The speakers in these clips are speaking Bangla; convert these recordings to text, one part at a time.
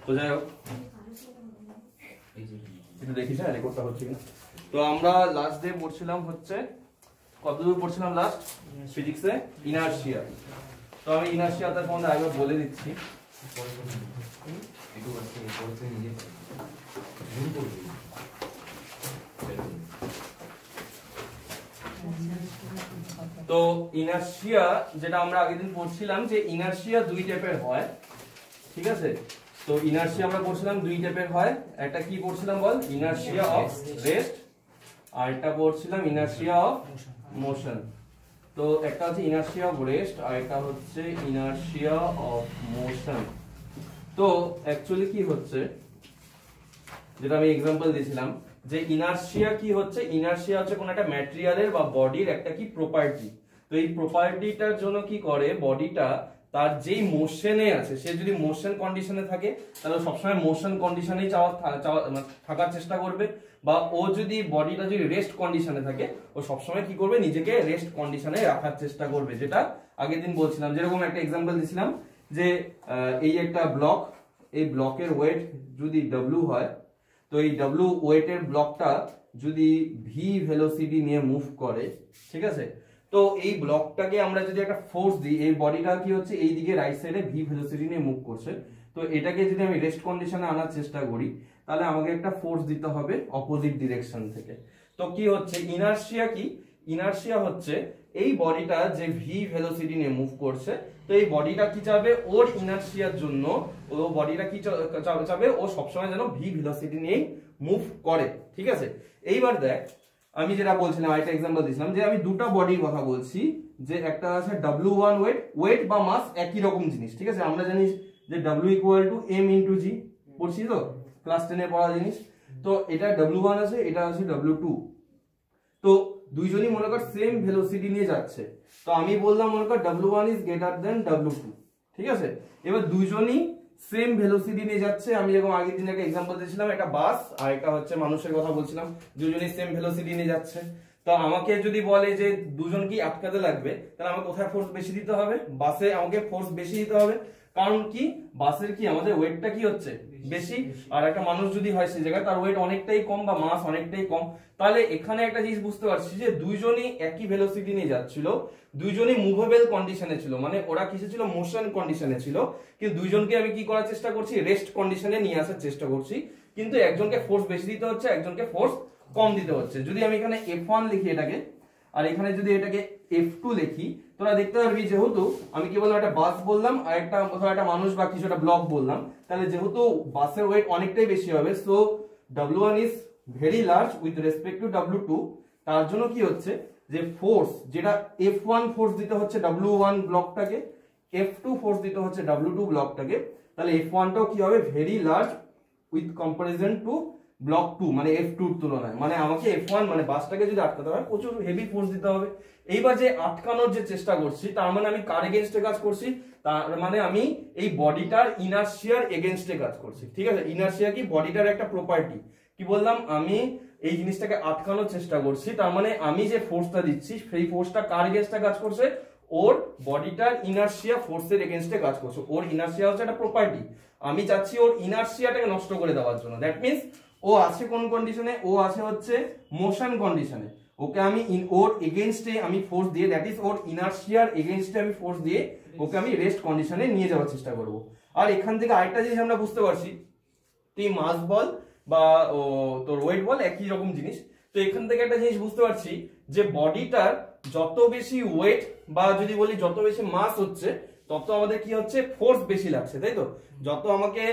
তো যাই হোক একটু দেখিস হ্যাঁ রেকর্ডটা হচ্ছে কিনা। তো আমরা লাস্ট ডে পড়ছিলাম হচ্ছে কতদূর পড়ছিলাম লাস্ট ফিজিক্সে ইনার্শিয়া। তো আমি ইনার্শিয়াটার সম্বন্ধে আগে বলে দিচ্ছি। তো ইনার্শিয়া যেটা আমরা আগের দিন পড়ছিলাম যে ইনার্শিয়া দুই টাইপের হয়, ঠিক আছে। তো ইনার্শিয়া আমরা পড়ছিলাম দুই টাইপের হয়, একটা কি পড়ছিলাম বল, ইনার্শিয়া অফ রেস্ট, আর একটা পড়ছিলাম ইনার্শিয়া অফ মোশন। তো একটা হচ্ছে ইনার্শিয়া অফ রেস্ট আর একটা হচ্ছে ইনার্শিয়া অফ মোশন। তো অ্যাকচুয়ালি কি হচ্ছে যেটা আমি এক্সাম্পল দিয়েছিলাম যে ইনার্শিয়া কি হচ্ছে, ইনার্শিয়া হচ্ছে কোন একটা ম্যাটেরিয়ালের বা বডির একটা কি প্রপার্টি। তো এই প্রপার্টিটার জন্য কি করে বডিটা তার যেই মোশনে আছে, সে যদি মোশন কন্ডিশনে থাকে তাহলে সবসময় মোশন কন্ডিশনেই থাকার চেষ্টা করবে, বা ও যদি বডিটা যদি রেস্ট কন্ডিশনে থাকে ও সবসময় কি করবে নিজেকে রেস্ট কন্ডিশনে রাখার চেষ্টা করবে। যেটা আগের দিন বলছিলাম, যেরকম একটা এক্সাম্পল দিয়েছিলাম যে এই একটা ব্লক, এই ব্লকের ওয়েট যদি ডব্লিউ হয়, তো এই ডব্লিউ ওয়েটের ব্লকটা যদি ভি ভেলোসিটি নিয়ে মুভ করে, ঠিক আছে। তো এই ব্লকটাকে আমরা যদি একটা ফোর্স দিই, এই বডিটা কি হচ্ছে এই দিকে রাইট সাইডে ভি ভেলোসিটি নিয়ে মুভ করছে, তো এটাকে যদি আমি রেস্ট কন্ডিশনে আনার চেষ্টা করি তাহলে আমাকে একটা ফোর্স দিতে হবে অপোজিট ডিরেকশন থেকে। তো কি হচ্ছে ইনার্শিয়া, কি ইনার্শিয়া হচ্ছে এই বডিটা যে ভি ভেলোসিটি নিয়ে মুভ করছে, তো এই বডিটা কি চাবে, ওর ইনার্শিয়ার জন্য ও বডিটা কি চাবে, ও সবসময় যেন ভি ভেলোসিটি নিয়ে মুভ করে, ঠিক আছে। এইবার দেখ আমি যেটা বলছিলাম আরেকটা এক্সাম্পল দিয়েছিলাম যে আমি দুটো বডির কথা বলছি, যে একটা আছে W1 ওয়েট বা মাস একই রকম জিনিস, ঠিক আছে। আমরা জানি যে W = m × g, পড়ছি তো ক্লাস 10 এ পড়া জিনিস। তো এটা W1 আছে, এটা আছে W2। তো দুইজনই মনে কর সেম ভেলোসিটি নিয়ে যাচ্ছে, তো আমি বললাম মনে কর W1 is greater than W2, ঠিক আছে। এবার দুইজনই সেম ভেলোসিটি নিয়ে যাচ্ছে, আমি যেরকম আগের দিন একটা এক্সাম্পল দিয়েছিলাম, একটা বাস আর একটা হচ্ছে মানুষের কথা বলছিলাম, দুজনই সেম ভেলোসিটি নিয়ে যাচ্ছে। তো আমাকে যদি বলে যে দুজনকেই আটকাতে লাগবে, তাহলে আমাকে কোথায় ফোর্স বেশি দিতে হবে, বাসে আমাকে ফোর্স বেশি দিতে হবে, কারণ কি বাসের কি আমাদের ওয়েটটা কি হচ্ছে বেশি, আর একটা মানুষ যদি হয় সেই জায়গায় তার ওয়েট অনেকটাই কম বা মাস অনেকটাই কম। তাহলে এখানে একটা জিনিস বুঝতে পারছি যে দুইজনই একই ভেলোসিটি নিয়ে যাচ্ছিল, দুইজনই মুভেবল কন্ডিশনে ছিল, মানে ওরা কিসে ছিল, মোশন কন্ডিশনে ছিল, কিন্তু দুইজনকে আমি কি করার চেষ্টা করছি, রেস্ট কন্ডিশনে নিয়ে আসার চেষ্টা করছি, কিন্তু একজনকে ফোর্স বেশি দিতে হচ্ছে, একজনকে ফোর্স কম দিতে হচ্ছে। যদি আমি এখানে F1 লিখি এটাকে, আর এখানে যদি এটাকে F2 লিখি, তোরা দেখতে পারবি যেহেতু আমি কি বললাম একটা বাস বললাম আর একটা মানুষ বা কিছু একটা ব্লক বললাম, তাহলে যেহেতু বাসের ওয়েট অনেকটাই বেশি হবে, so W1 is very large with respect to W2, তার জন্য কি হচ্ছে যে ফোর্স যেটা F1 ফোর্স দিতে হচ্ছে W1 ব্লকটাকে, F2 ফোর্স দিতে হচ্ছে W2 ব্লকটাকে, তাহলে F1 টাও কি হবে very large with comparison two block 2 মানে F2 এর তুলনায়, মানে আমাকে F1 মানে বাসটাকে যদি আটকাতে হয় প্রচুর হেভি ফোর্স দিতে হবে। এইবার যে আটকানোর যে চেষ্টা করছি তার মানে আমি কার এগেইনস্টে কাজ করছি, তার মানে আমি এই বডিটার ইনার্শিয়ার এগেইনস্টে কাজ করছি, ঠিক আছে। ইনার্শিয়া কি বডিটার একটা প্রপার্টি, কি বললাম আমি এই জিনিসটাকে আটকানোর চেষ্টা করছি, তার মানে আমি যে ফোর্সটা দিচ্ছি সেই ফোর্সটা কার এগেইনস্টে কাজ করছে, ওর বডিটার ইনার্শিয়া ফোর্সের এগেইনস্টে কাজ করছে। ওর ইনার্শিয়া হচ্ছে একটা প্রপার্টি, আমি চাচ্ছি ওর ইনার্শিয়াটাকে নষ্ট করে দেওয়ার জন্য। দ্যাট মিন্স ও আছে কোন কন্ডিশনে, ও আছে হচ্ছে মোশন কন্ডিশনে, ওকে আমি ওর এগেইনস্টে আমি ফোর্স দিয়ে, দ্যাট ইজ ওর ইনার্শিয়ার এগেইনস্টে আমি ফোর্স দিয়ে ওকে আমি রেস্ট কন্ডিশনে নিয়ে যাওয়ার চেষ্টা করব। আর এখান থেকে আরেকটা জিনিস আমরা বুঝতে পারছি, তুই মাস বল বা তোর ওয়েট বল একই রকম জিনিস। তো এখান থেকে একটা জিনিস বুঝতে পারছি যে বডিটার যত বেশি ওয়েট বা যদি বলি যত বেশি মাস হচ্ছে তত আমাদের কি হচ্ছে ফোর্স বেশি লাগছে, তাই তো। যত আমাকে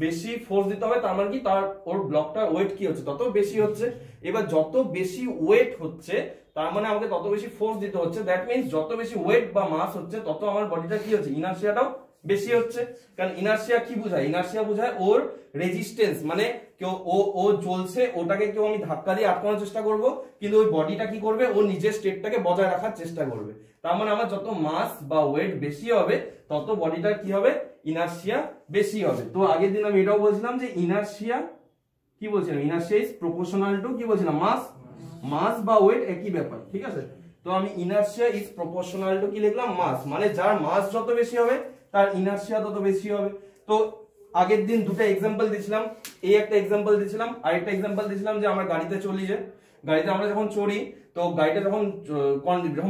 বেশি ফোর্স দিতে হবে তার মানে কি তার ওর ব্লকটার ওয়েট কি হচ্ছে তত বেশি হচ্ছে। এবার যত বেশি ওয়েট হচ্ছে তার মানে আমাকে তত বেশি ফোর্স দিতে হচ্ছে, দ্যাট মিন্স যত বেশি ওয়েট বা মাস হচ্ছে তত আমার বডিটা কি হচ্ছে ইনার্শিয়াটাও বেশি হচ্ছে। কারণ ইনার্শিয়া কি বোঝায়, ইনার্শিয়া বোঝায় ওর রেজিস্ট্যান্স, মানে কেউ ও চলছে, ওটাকে কেউ আমি ধাক্কা দিয়ে আটকানোর চেষ্টা করব, কিন্তু ওই বডিটা কি করবে ও নিজের স্টেটটাকে বজায় রাখার চেষ্টা করবে। তার মানে আমার যত মাস বা ওয়েট বেশি হবে তত বডিটার কি হবে ইনার্শিয়া বেশি হবে। তো আগের দিন আমি এটাও বলছিলাম যে ইনার্শিয়া কি বলছিলাম, ইনার্শিয়া ইজ প্রপোর্শনাল টু কি বলছিলাম মাস বা ওয়েট একই ব্যাপার, ঠিক আছে। তো আমি ইনার্শিয়া ইজ প্রপোর্শনাল টু কি লিখলাম মাস, মানে যার মাস যত বেশি হবে তার ইনার্শিয়া তত বেশি হবে। তো আগের দিন দুটো এক্সাম্পল দিয়েছিলাম, এই একটা এক্সাম্পল দিয়েছিলাম, আরেকটা এক্সাম্পল দিয়েছিলাম যে আমার গাড়িতে চলি, যে গাড়িতে আমরা যখন চড়ি তো গাড়িটা যখন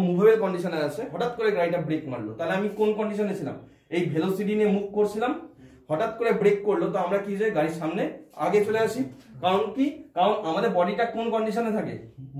মুভেবল কন্ডিশনে আছে, হঠাৎ করে গাড়িটা ব্রেক মারলো, তাহলে আমি কোন কন্ডিশনে ছিলাম, এই ভেলোসিটি নিয়ে মুভ করছিলাম, হঠাৎ করে ব্রেক করলো, তো আমরা কি যে গাড়ির সামনে আগে চলে আসি। কারণ কি, কারণ আমাদের বডিটা কোন কন্ডিশনে থাকে,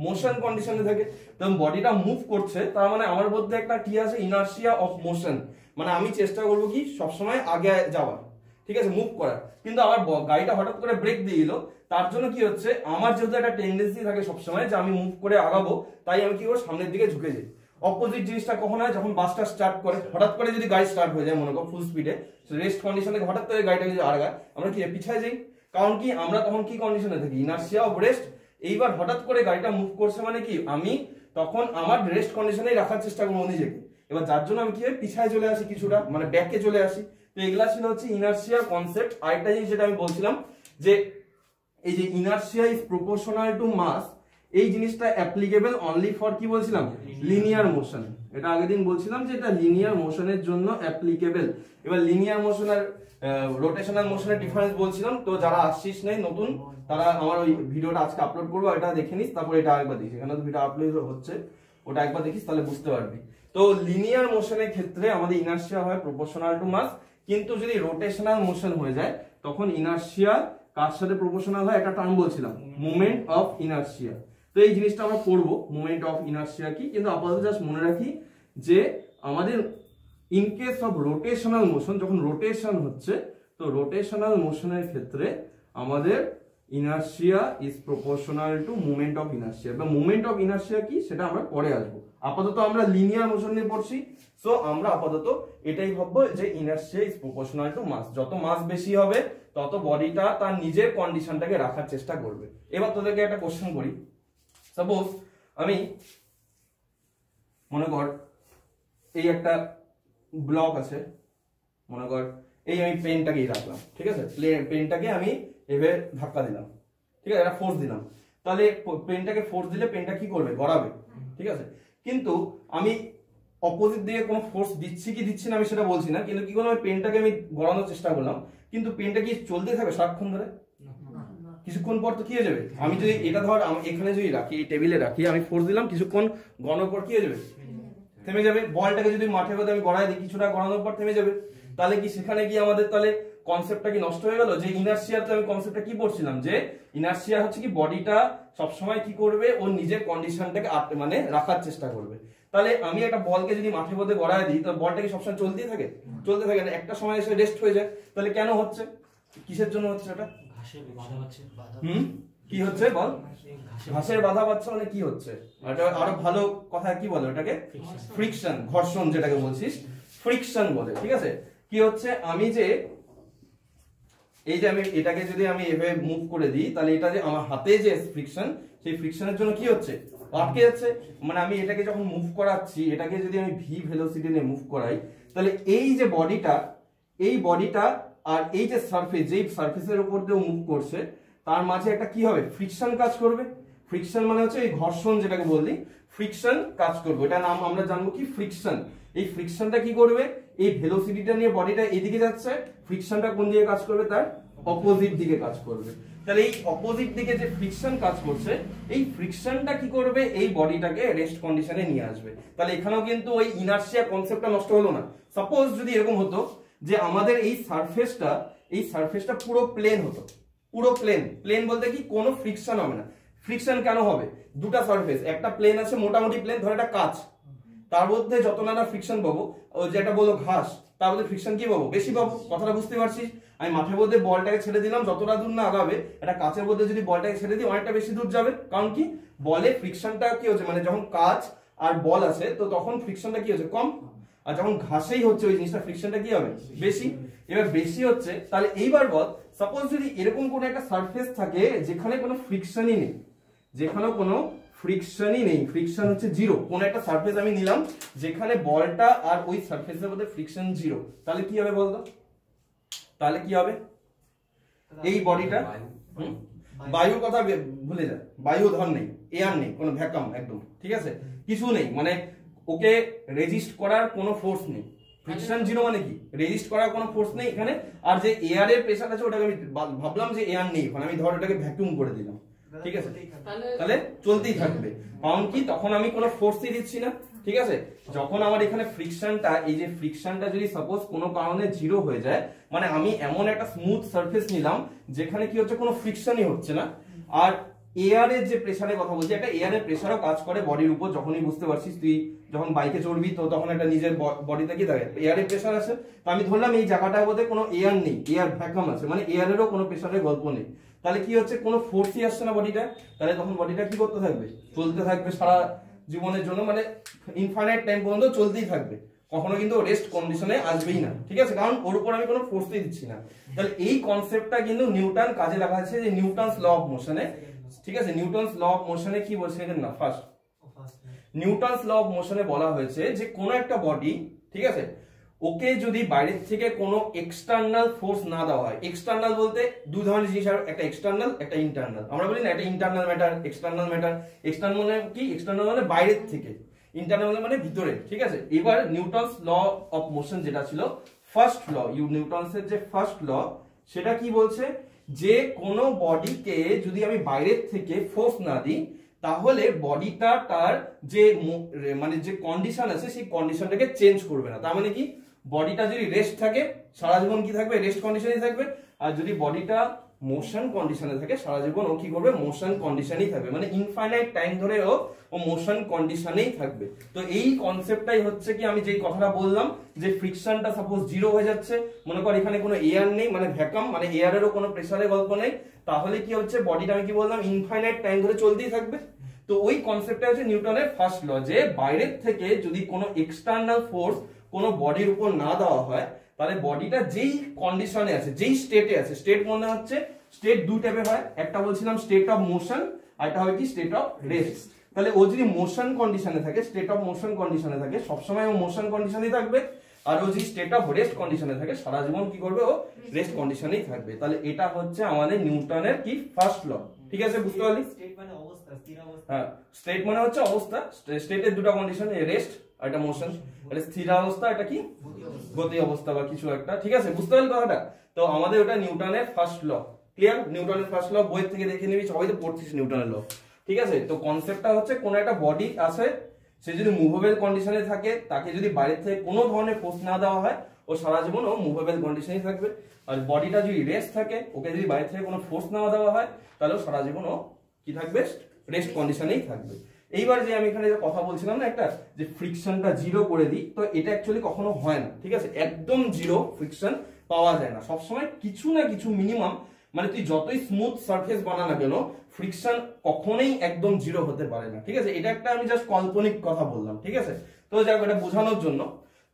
মোশন কন্ডিশনে থাকে। তো বডিটা মুভ করছে, তার মানে আমার মধ্যে একটা কি আছে, ইনার্শিয়া অফ মোশন, মানে আমি চেষ্টা করবো কি সবসময় আগে যাওয়ার, ঠিক আছে, মুভ করার। কিন্তু আমার গাড়িটা হঠাৎ করে ব্রেক দিয়ে দিল, তার জন্য কি হচ্ছে, আমার যেহেতু একটা টেন্ডেন্সি থাকে সবসময় যে আমি মুভ করে আগাবো, তাই আমি কি করবো, সামনের দিকে ঝুঁকে যাই। অপোজিট জিনিসটা কখন হয়, যখন বাসটা স্টার্ট করে, হঠাৎ করে যদি গাড়ি স্টার্ট হয়ে যায় মনে করো ফুল স্পিডে, রেস্ট কন্ডিশনে হঠাৎ করে গাড়িটা যদি আগায়, আমরা কি পিছায় যাই। কারণ কি, আমরা তখন কি কন্ডিশনে থাকি, ইনার্শিয়া অফ রেস্ট। এইবার হঠাৎ করে গাড়িটা মুভ করছে মানে কি, আমি তখন আমার রেস্ট কন্ডিশনেই রাখার চেষ্টা করবো নিজেকে। এবার যার জন্য আমি কি হয়, পিছায় চলে আসি কিছুটা, মানে ব্যাকে চলে আসি। তো এগুলা ছিল হচ্ছে ইনার্শিয়া কনসেপ্ট। আরেকটা জিনিস যেটা আমি বলছিলাম যে এই যে ইনার্শিয়া ইজ প্রপোর্শনাল টু মাস, এই জিনিসটা অ্যাপ্লিকেবল অনলি ফর কি বলছিলাম, লিনিয়ার মোশন। এটা আগের দিন বলছিলাম যে এটা লিনিয়ার মোশনের জন্য অ্যাপ্লিকেবল। এবার লিনিয়ার মোশন আর রোটেশনাল মোশনের ডিফারেন্স বলছিলাম, তো যারা আসছিস নাই নতুন, তারা আমার ওই ভিডিওটা আজকে আপলোড করবো, এটা দেখে নিস, তারপর এটা আরেকবার দেখিস, এখানে তো ভিডিও আপলোড হচ্ছে, ওটা একবার দেখিস তাহলে বুঝতে পারবি। তো লিনিয়ার মোশনের ক্ষেত্রে আমাদের ইনার্শিয়া হয় প্রপোর্শনাল টু মাস, কিন্তু যদি রোটেশনাল মোশন হয়ে যায় তখন ইনার্শিয়া কার সাথে প্রপোর্শনাল হয়, একটা টার্ম বলছিলাম, মোমেন্ট অফ ইনার্শিয়া। তো এই জিনিসটা আমরা পড়বো, মোমেন্ট অফ ইনার্শিয়া কি, কিন্তু আপাতত জাস্ট মনে রাখি যে আমাদের in case of rotational motion, যখন রোটেশন হচ্ছে, তো রোটেশনাল মোশনের ক্ষেত্রে আমাদের inertia is proportional two moment of inertia. বা মোমেন্ট অফ ইনার্শিয়া কি সেটা আমরা পরে আসবো, আপাতত আমরা লিনিয়ার মোশন নিয়ে পড়ছি। সো আমরা আপাতত এটাই ভাববো যে ইনার্শিয়া ইজ প্রপোর্শনাল টু মাস, যত মাস বেশি হবে তত বডিটা তার নিজের কন্ডিশনটাকে রাখার চেষ্টা করবে। এবার তোদেরকে একটা কোশ্চেন করি, সাপোজ আমি মনে কর এই একটা ব্লক আছে, মনে কর এই আমি পেনটাকেই রাখলাম, ঠিক আছে, পেনটাকে আমি এভাবে ধাক্কা দিলাম, ঠিক আছে, এটা ফোর্স দিলাম, তাহলে পেনটাকে ফোর্স দিলে পেনটা কি করবে, গড়াবে, ঠিক আছে। কিন্তু আমি অপোজিট দিকে কোনো ফোর্স দিচ্ছি কি দিচ্ছি না আমি সেটা বলছি না, কিন্তু কি করলাম, পেনটাকে আমি গড়ানোর চেষ্টা করলাম, কিন্তু পেনটা কি চলতে থাকবে সারাক্ষণ ধরে, কিছুক্ষণ পর তো কি হয়ে যাবে। আমি যদি এটা ধর এখানে যদি রাখি, এই টেবিলে রাখি, আমি ফোর্স দিলাম, কিছুক্ষণ গড়ানোর পর কি হয়ে যাবে, থেমে যাবে। বলটাকে যদি মাঠের মধ্যে আমি গড়াই দিই, কিছুটা গড়ানোর পর থেমে যাবে, তাহলে কি সেখানে গিয়ে আমাদের তাহলে কনসেপ্টটা কি নষ্ট হয়ে গেল। যে ইনার্শিয়াতে আমি কনসেপ্টটা কি পড়ছিলাম, যে ইনার্শিয়া হচ্ছে কি বডিটা সবসময় কি করবে, ওর নিজের কন্ডিশনটাকে মানে রাখার চেষ্টা করবে। তাহলে আমি একটা বলকে যদি মাঠের মধ্যে গড়াই দিই, তো বলটা কি সবসময় চলতেই থাকে, চলতে থাকে না, একটা সময় এসে রেস্ট হয়ে যায়। তাহলে কেন হচ্ছে, কিসের জন্য হচ্ছে এটা, কি হচ্ছে বল, ঘাসের বাধা পাচ্ছে, মানে কি হচ্ছে, আরো ভালো কথা কি বলে ওটাকে, ফ্রিকশন, ঘর্ষণ যেটাকে বলছিস, ফ্রিকশন বলে, ঠিক আছে। কি হচ্ছে, আমি যে এই যে আমি এটাকে যদি আমি এভাবে মুভ করে দিই, তাহলে এটা যে আমার হাতে যে ফ্রিকশন, সেই ফ্রিকশনের জন্য কি হচ্ছে, আটকে যাচ্ছে। মানে আমি এটাকে যখন মুভ করাচ্ছি, এটাকে যদি আমি ভি ভেলোসিটি নিয়ে মুভ করাই, তাহলে এই যে বডিটা, এই বডিটা আর এই যে সারফেস, যেই সারফেসের উপর দিয়ে মুভ করছে, তার মাঝে একটা কি হবে, ফ্রিকশন কাজ করবে। ফ্রিকশন মানে হচ্ছে এই ঘর্ষণ যেটাকে বললি, ফ্রিকশন কাজ করবে, এটা নাম আমরা জানবো কি, ফ্রিকশন। এই ফ্রিকশনটা কি করবে, এই ভেলোসিটিটা নিয়ে বডিটা এদিকে যাচ্ছে, ফ্রিকশনটা কোন দিকে কাজ করবে, তার অপোজিট দিকে কাজ করবে। তাহলে এই অপোজিট দিকে যে ফ্রিকশন কাজ করছে, এই ফ্রিকশনটা কি করবে, এই বডিটাকে রেস্ট কন্ডিশনে নিয়ে আসবে। তাহলে এখানেও কিন্তু ওই ইনার্শিয়া কনসেপ্টটা নষ্ট হলো না। সাপোজ যদি এরকম হতো যে আমাদের এই সারফেসটা পুরো প্লেন হতো, পুরো প্লেন, প্লেন বলতে কি কোনো ফ্রিকশন হবে না। ফ্রিকশন কেন হবে, দুটা সারফেস, একটা প্লেন আছে মোটামুটি প্লেন, ধর একটা কাঁচ, তার মধ্যে যত নানা ফ্রিকশন পাবো, ও যেটা বলো ঘাস, তার মধ্যে ফ্রিকশন কি পাবো, বেশি পাবো, কথাটা বুঝতে পারছিস। আমি মাঠের মধ্যে বলটাকে ছেড়ে দিলাম, যতটা দূর না আগাবে, একটা কাঁচের মধ্যে যদি বলটাকে ছেড়ে দিই অনেকটা বেশি দূর যাবে। কারণ কি, বলে ফ্রিকশনটা কি হচ্ছে, মানে যখন কাঁচ আর বল আছে, তো তখন ফ্রিকশনটা কি হচ্ছে, কম, আর যখন ঘাসেই হচ্ছে ওই জিনিসটা, ফ্রিকশনটা কি হবে, বেশি। এবার বেশি হচ্ছে, তাহলে এইবার বল, সাপোজ যদি এরকম কোনো একটা সারফেস থাকে যেখানে কোনো ফ্রিকশনই নেই, যেখানে কোনো ফ্রিকশনই নেই, ফ্রিকশন হচ্ছে জিরো, কোন একটা সারফেস আমি নিলাম যেখানে বলটা আর ওই সারফেসের মধ্যে ফ্রিকশন জিরো, তাহলে কি হবে বলতো, তাহলে কি হবে, এই বডিটা, বায়ুর কথা ভুলে যা, বায়ু ধর নেই, এয়ার নেই, কোনো ভ্যাকুয়াম একদম, ঠিক আছে, কিছু নেই, মানে ওকে রেজিস্ট করার কোনো ফোর্স নেই, ফ্রিকশন জিরো মানে কি, রেজিস্ট করার কোনো ফোর্স নেই এখানে, আর যে এয়ার এর প্রেসার আছে ওটাকে আমি ভাবলাম যে এয়ার নেই, মানে আমি ধর ওটাকে ভ্যাকুয়াম করে দিলাম, ঠিক আছে, তাহলে চলতেই থাকবে, কারণ কি তখন আমি কোনো ফোর্সই দিচ্ছি না, ঠিক আছে। যখন আমার এখানে ফ্রিকশনটা, এই যে ফ্রিকশনটা যদি সাপোজ কোনো কারণে জিরো হয়ে যায়, মানে আমি এমন একটা স্মুথ সারফেস নিলাম যেখানে কি হচ্ছে কোনো ফ্রিকশনই হচ্ছে না, আর এয়ারের যে প্রেসারের কথা বলছি, একটা এয়ারের প্রেসারও কাজ করে বডির উপর, যখনই বুঝতে পারছিস তুই যখন বাইকে চড়বি তো তখন একটা নিজের বডিতে কি থাকে এয়ারের প্রেসার আছে, তো আমি ধরলাম এই জায়গাটার মধ্যে কোনো এয়ার নেই, এয়ার ভ্যাকুয়াম আছে, মানে এয়ারেরও কোনো প্রেসারের গল্প নেই, তাহলে কি হচ্ছে কোনো ফোর্সই আসছে না বডিটা, তাহলে তখন বডিটা কি করতে থাকবে, চলতে থাকবে সারা জীবনের জন্য, মানে ইনফাইনাইট টাইম পর্যন্ত চলতেই থাকবে, কখনো কিন্তু রেস্ট কন্ডিশনে আসবেই না, ঠিক আছে, কারণ ওর উপর আমি কোনো ফোর্সই দিচ্ছি না। তাহলে এই কনসেপ্টটা কিন্তু নিউটন কাজে লাগা আছে যে নিউটনস ল অফ মোশনে, ঠিক আছে, নিউটনস ল অফ মোশনে কি বলছে এখানে না, ফার্স্ট নিউটনস ল অফ মোশনে বলা হয়েছে যে কোন একটা বডি, ঠিক আছে, ওকে যদি বাইরের থেকে কোনো এক্সটার্নাল ফোর্স না দেওয়া হয়, এক্সটার্নাল বলতে দুই ধরনের জিনিস, একটা এক্সটার্নাল একটা ইন্টারনাল, আমরা বলি না একটা internal matter external matter, external মানে কি, এক্সটার্নাল মানে বাইরের থেকে, ইন্টারনাল মানে ভিতরে, ঠিক আছে। এবার নিউটনস ল অফ মোশন যেটা ছিল ফার্স্ট ল, নিউটনসের যে ফার্স্ট ল, সেটা কি বলছে যে কোনো বডিকে যদি আমি বাইরের থেকে ফোর্স না দিই তাহলে বডিটা তার যে মানে যে কন্ডিশন আছে সেই কন্ডিশনটাকে চেঞ্জ করবে না, তার মানে কি বডিটা যদি রেস্ট থাকে সারা জীবন কি থাকবে, রেস্ট কন্ডিশনেই থাকবে, আর যদি বডিটা মোশন কন্ডিশনে থাকে সারা জীবন ও কি করবে, মোশন কন্ডিশনেই থাকবে, মানে ইনফাইনাইট টাইম ধরে ও মোশন কন্ডিশনেই থাকবে। তো এই কনসেপ্টটাই হচ্ছে কি আমি যেই কথাটা বললাম যে ফ্রিকশনটা সাপোজ জিরো হয়ে যাচ্ছে, মনে কর এখানে কোনো এয়ার নেই, মানে ভ্যাকুয়াম, মানে এয়ারেরও কোনো প্রেসারের গল্প নেই, তাহলে কি হচ্ছে বডিটা আমি কি বললাম ইনফাইনাইট টাইম ধরে চলতেই থাকবে। তো ওই কনসেপ্টটা হচ্ছে নিউটনের ফার্স্ট ল, যে বাইরের থেকে যদি কোনো এক্সটার্নাল ফোর্স কোনো বডির উপর না দেওয়া হয় তাহলে বডিটা যেই কন্ডিশনে আছে, যেই স্টেটে আছে, স্টেট মনে হচ্ছে স্টেট দুই টাইপের হয়, একটা বলছিলাম স্টেট অফ মোশন, আর একটা হবে কি স্টেট অফ রেস্ট। তাহলে ও যদি মোশন কন্ডিশনে থাকে, স্টেট অফ মোশন কন্ডিশনে থাকে, সবসময় ও মোশন কন্ডিশনেই থাকবে, আর ও যদি স্টেট অফ রেস্ট কন্ডিশনে থাকে সারা জীবন কি করবে, ও রেস্ট কন্ডিশনেই থাকবে। তাহলে এটা হচ্ছে আমাদের নিউটনের কি ফার্স্ট ল, ঠিক আছে, বুঝতে পারলি? স্টেট মানে অবস্থা, স্থির অবস্থা, হ্যাঁ, স্টেট মানে হচ্ছে অবস্থা, স্টেটের দুটো কন্ডিশন, রেস্ট আর এটা মোশন, মানে স্থির অবস্থা, এটা কি গতি অবস্থা বা কিছু একটা, ঠিক আছে, বুঝতে পারলি কথাটা? তো আমাদের ওটা নিউটনের ফার্স্ট ল, ক্লিয়ার? নিউটনের ফার্স্ট ল বই থেকে দেখে নিবি, সবাই তো পড়ছিস নিউটনের ল, ঠিক আছে। তো কনসেপ্টটা হচ্ছে কোন একটা বডি আছে, সে যদি মুভেবল কন্ডিশনে থাকে, তাকে যদি বাইরে থেকে কোনো ধরনের ফোর্স না দেওয়া হয় ও সারা জীবন ও মুভেবল কন্ডিশনেই থাকবে, আর বডিটা যদি রেস্ট থাকে, ওকে যদি বাইরে থেকে কোনো ফোর্স না দেওয়া হয় তাহলে ও সারা জীবন ও কি থাকবে, রেস্ট কন্ডিশনেই থাকবে। এইবার যে আমি এখানে যে কথা বলছিলাম না একটা, যে ফ্রিকশনটা জিরো করে দিই, তো এটা অ্যাকচুয়ালি কখনো হয় না, ঠিক আছে, একদম জিরো ফ্রিকশন পাওয়া যায় না, সবসময় কিছু না কিছু মিনিমাম, মানে তুই যতই স্মুথ সারফেস বানা না কেন ফ্রিকশন কখনোই একদম জিরো হতে পারে না, ঠিক আছে, এটা একটা আমি জাস্ট কাল্পনিক কথা বললাম, ঠিক আছে। তো যাক এটা বোঝানোর জন্য,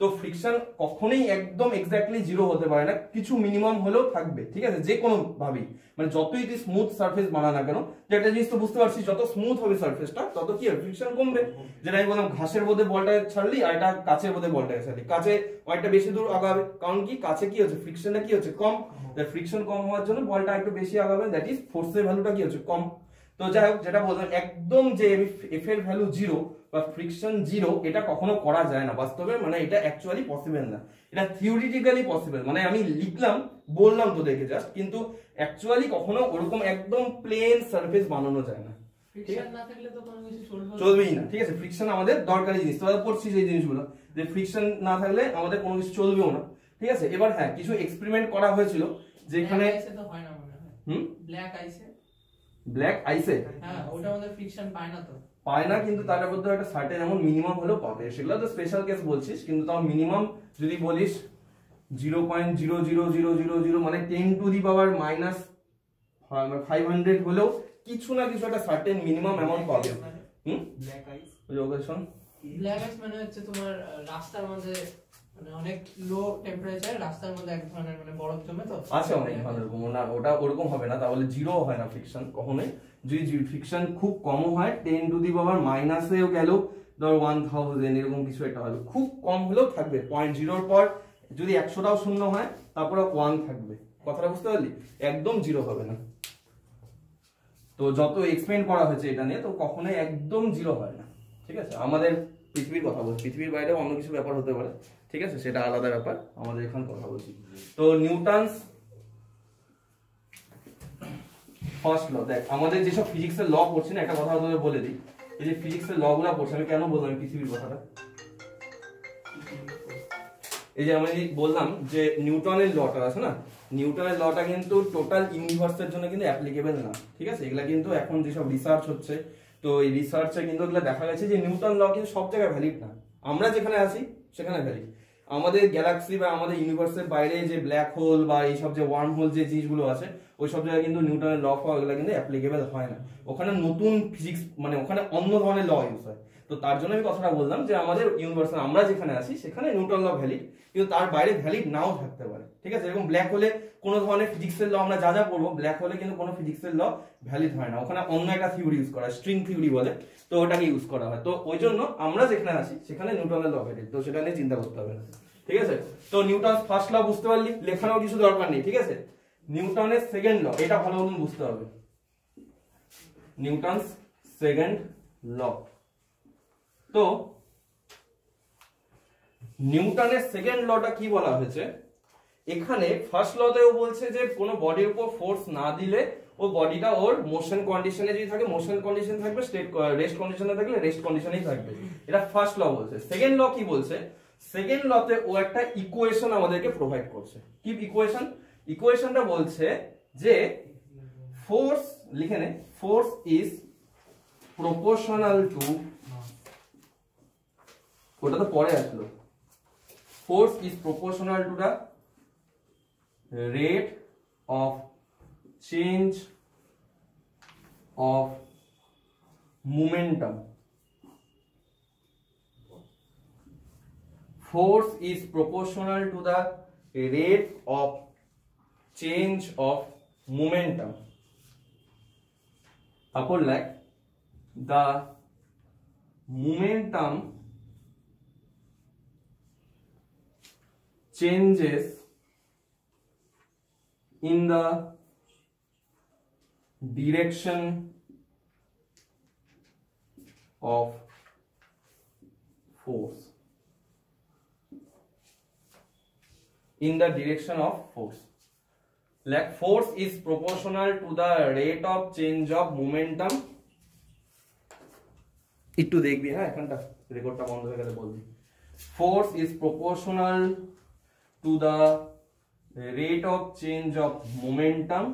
তো ফ্রিকশন কখনোই একদম এক্স্যাক্টলি জিরো হতে পারে না, কিছু মিনিমাম হলেও থাকবে, ঠিক আছে, যে কোনো ভাবেই, মানে যতই তুই স্মুথ সারফেস বানা না কেন, যে একটা জিনিস তো বুঝতে পারছিস যত স্মুথ হবে সারফেসটা তত কি হবে, ফ্রিকশন কমবে। যেটা আমি বললাম ঘাসের মধ্যে বলটা ছাড়লি আর এটা কাচের মধ্যে বলটা ছাড়লি, কাছে অনেকটা বেশি দূর আগাবে, কারণ কি কাছে কি হচ্ছে, ফ্রিকশনটা কি হচ্ছে কম, ফ্রিকশন কম হওয়ার জন্য বলটা একটু বেশি আগাবে, দ্যাট ইজ ফোর্সের ভ্যালুটা কি হচ্ছে কম। তো যাই হোক, যেটা বললাম একদম যে এফ এর ভ্যালু জিরো বা ফ্রিকশন জিরো, এটা কখনো করা যায় না বাস্তবে, মানে এটা অ্যাকচুয়ালি পসিবল না, এটা থিওরিটিক্যালি পসিবল, মানে আমি লিখলাম বললাম তো দেখে জাস্ট, কিন্তু অ্যাকচুয়ালি কখনো ওরকম একদম প্লেন সারফেস বানানো যায় না, ফ্রিকশন না থাকলে তো কোনো কিছু চলবেই না, ঠিক আছে, ফ্রিকশন আমাদের দরকারি জিনিস, তোমরা পড়ছিস এই জিনিসগুলো যে ফ্রিকশন না থাকলে আমাদের কোনো কিছু চলবেও না, ঠিক আছে। এবার হ্যাঁ, কিছু এক্সপেরিমেন্ট করা হয়েছিল যেখানে তো হয় না মনে হয়, ব্ল্যাক আইসে হ্যাঁ, ওটা আমাদের ফ্রিকশন পায় না, তো পায় না, কিন্তু তার মধ্যে একটা সার্টেন এমন মিনিমাম হলেও পাবে, সেগুলো তো স্পেশাল কেস বলছিস, কিন্তু তাও মিনিমাম যদি বলিস 0.00000 মানে 10 টু দি পাওয়ার মাইনাস 500 হলেও কিছু না কিছু একটা সার্টেন মিনিমাম অ্যামাউন্ট পাবে। ব্ল্যাক আইস, লোকেশন ব্ল্যাক আইস মানে হচ্ছে তোমার রাস্তার মধ্যে, মানে অনেক লো টেম্পারেচার রাস্তার মধ্যে এক ধরনের মানে বরফ জমে, তো আছে অনেক ভালো রকম না, ওটা ওরকম হবে না, তাহলে জিরো হয় না ফ্রিকশন কখনোই, যদি ফ্রিকশন খুব কম হয় 10 টু দি পাওয়ার মাইনাসেও গেল ধর 1000 এরকম কিছু একটা হবে, খুব কম হলেও থাকবে, 0.0 পর যদি 100টাও শূন্য হয় তারপরে 1 থাকবে, কথাটা বুঝতে পারলি, একদম জিরো হবে না। তো যত এক্সপ্লেইন করা হয়েছে এটা নিয়ে, তো কখনোই একদম জিরো হয় না, ঠিক আছে, আমাদের পৃথিবীর কথা বলছি, পৃথিবীর বাইরেও অন্য কিছু ব্যাপার হতে পারে, ঠিক আছে, সেটা আলাদা ব্যাপার, আমাদের এখানে কথা বলছি। তো নিউটনস ফার্স্ট ল, দেখ আমাদের যেসব ফিজিক্সের ল পড়ছি না, একটা কথা তোদের বলে দিই, এই যে ফিজিক্সের ল গুলা পড়ছি, আমি কেন বললাম পৃথিবীর কথাটা, এই যে আমি বললাম যে নিউটনের লটা আছে না, নিউটনের লটা কিন্তু টোটাল ইউনিভার্সের জন্য কিন্তু অ্যাপ্লিকেবল না, ঠিক আছে, এগুলা কিন্তু এখন যেসব রিসার্চ হচ্ছে, তো এই রিসার্চে কিন্তু এগুলো দেখা গেছে যে নিউটন ল কিন্তু সব জায়গায় ভ্যালিড না, আমরা যেখানে আছি সেখানে ভ্যালিড, আমাদের গ্যালাক্সি বা আমাদের ইউনিভার্সের বাইরে যে ব্ল্যাক হোল বা এইসব যে ওয়ার্ম হোল যে জিনিসগুলো আছে ওই সব জায়গায় কিন্তু নিউটনের ল এগুলো কিন্তু অ্যাপ্লিকেবল হয় না, ওখানে নতুন ফিজিক্স মানে ওখানে অন্য ধরনের ল ইউজ হয়। তো তার জন্য আমি কথাটা বললাম যে আমাদের ইউনিভার্সে আমরা যেখানে আছি সেখানে নিউটন ল ভ্যালিড, কিন্তু তার বাইরে ভ্যালিড নাও থাকতে পারে, ঠিক আছে, এরকম ব্ল্যাক হোলে কোনো ধরনের ফিজিক্সের ল আমরা যা যা পড়বো, ব্ল্যাক হোলে কিন্তু কোনো ফিজিক্সের ল ভ্যালিড হয় না, ওখানে অন্য একটা থিওরি ইউজ করা হয়, স্ট্রিং থিওরি বলে, তো ওটাকে ইউজ করা হয়, তো ওই জন্য আমরা যেখানে আছি সেখানে নিউটনের ল ভ্যালিড, তো সেটা নিয়ে চিন্তা করতে হবে না, ঠিক আছে। তো নিউটন ফার্স্ট ল বুঝতে পারলি, লেখারও কিছু দরকার নেই, ঠিক আছে। নিউটনের সেকেন্ড ল, এটা ভালো মতন বুঝতে হবে, নিউটনস সেকেন্ড ল। তো নিউটনের সেকেন্ড লটা কি বলা হয়েছে, এখানে ফার্স্ট লতেও বলছে যে কোনো বডির উপর ফোর্স না দিলে ও বডিটা ওর মোশন কন্ডিশনে যদি থাকে মোশন কন্ডিশন থাকবে, স্টেট রেস্ট কন্ডিশনে থাকলে রেস্ট কন্ডিশনেই থাকবে, এটা ফার্স্ট ল বলছে। সেকেন্ড ল কি বলছে, সেকেন্ড লতে ও একটা ইকুয়েশন আমাদেরকে প্রোভাইড করছে, কি ইকুয়েশন, ইকুয়েশনটা বলছে যে ফোর্স, লিখে নে, ফোর্স ইজ প্রপোর্শনাল টু, ওটা তো পরে আসলো, force is proportional to the rate of change of momentum. Force is proportional to the rate of change of momentum. Upon like the momentum changes in the direction of force, in the direction of force, like force is proportional to the rate of change of momentum, একটু দেখবি, হ্যাঁ এখানটা রেকর্ডটা বন্ধ হয়ে গেলে বলবি, force is proportional to the rate of change of momentum,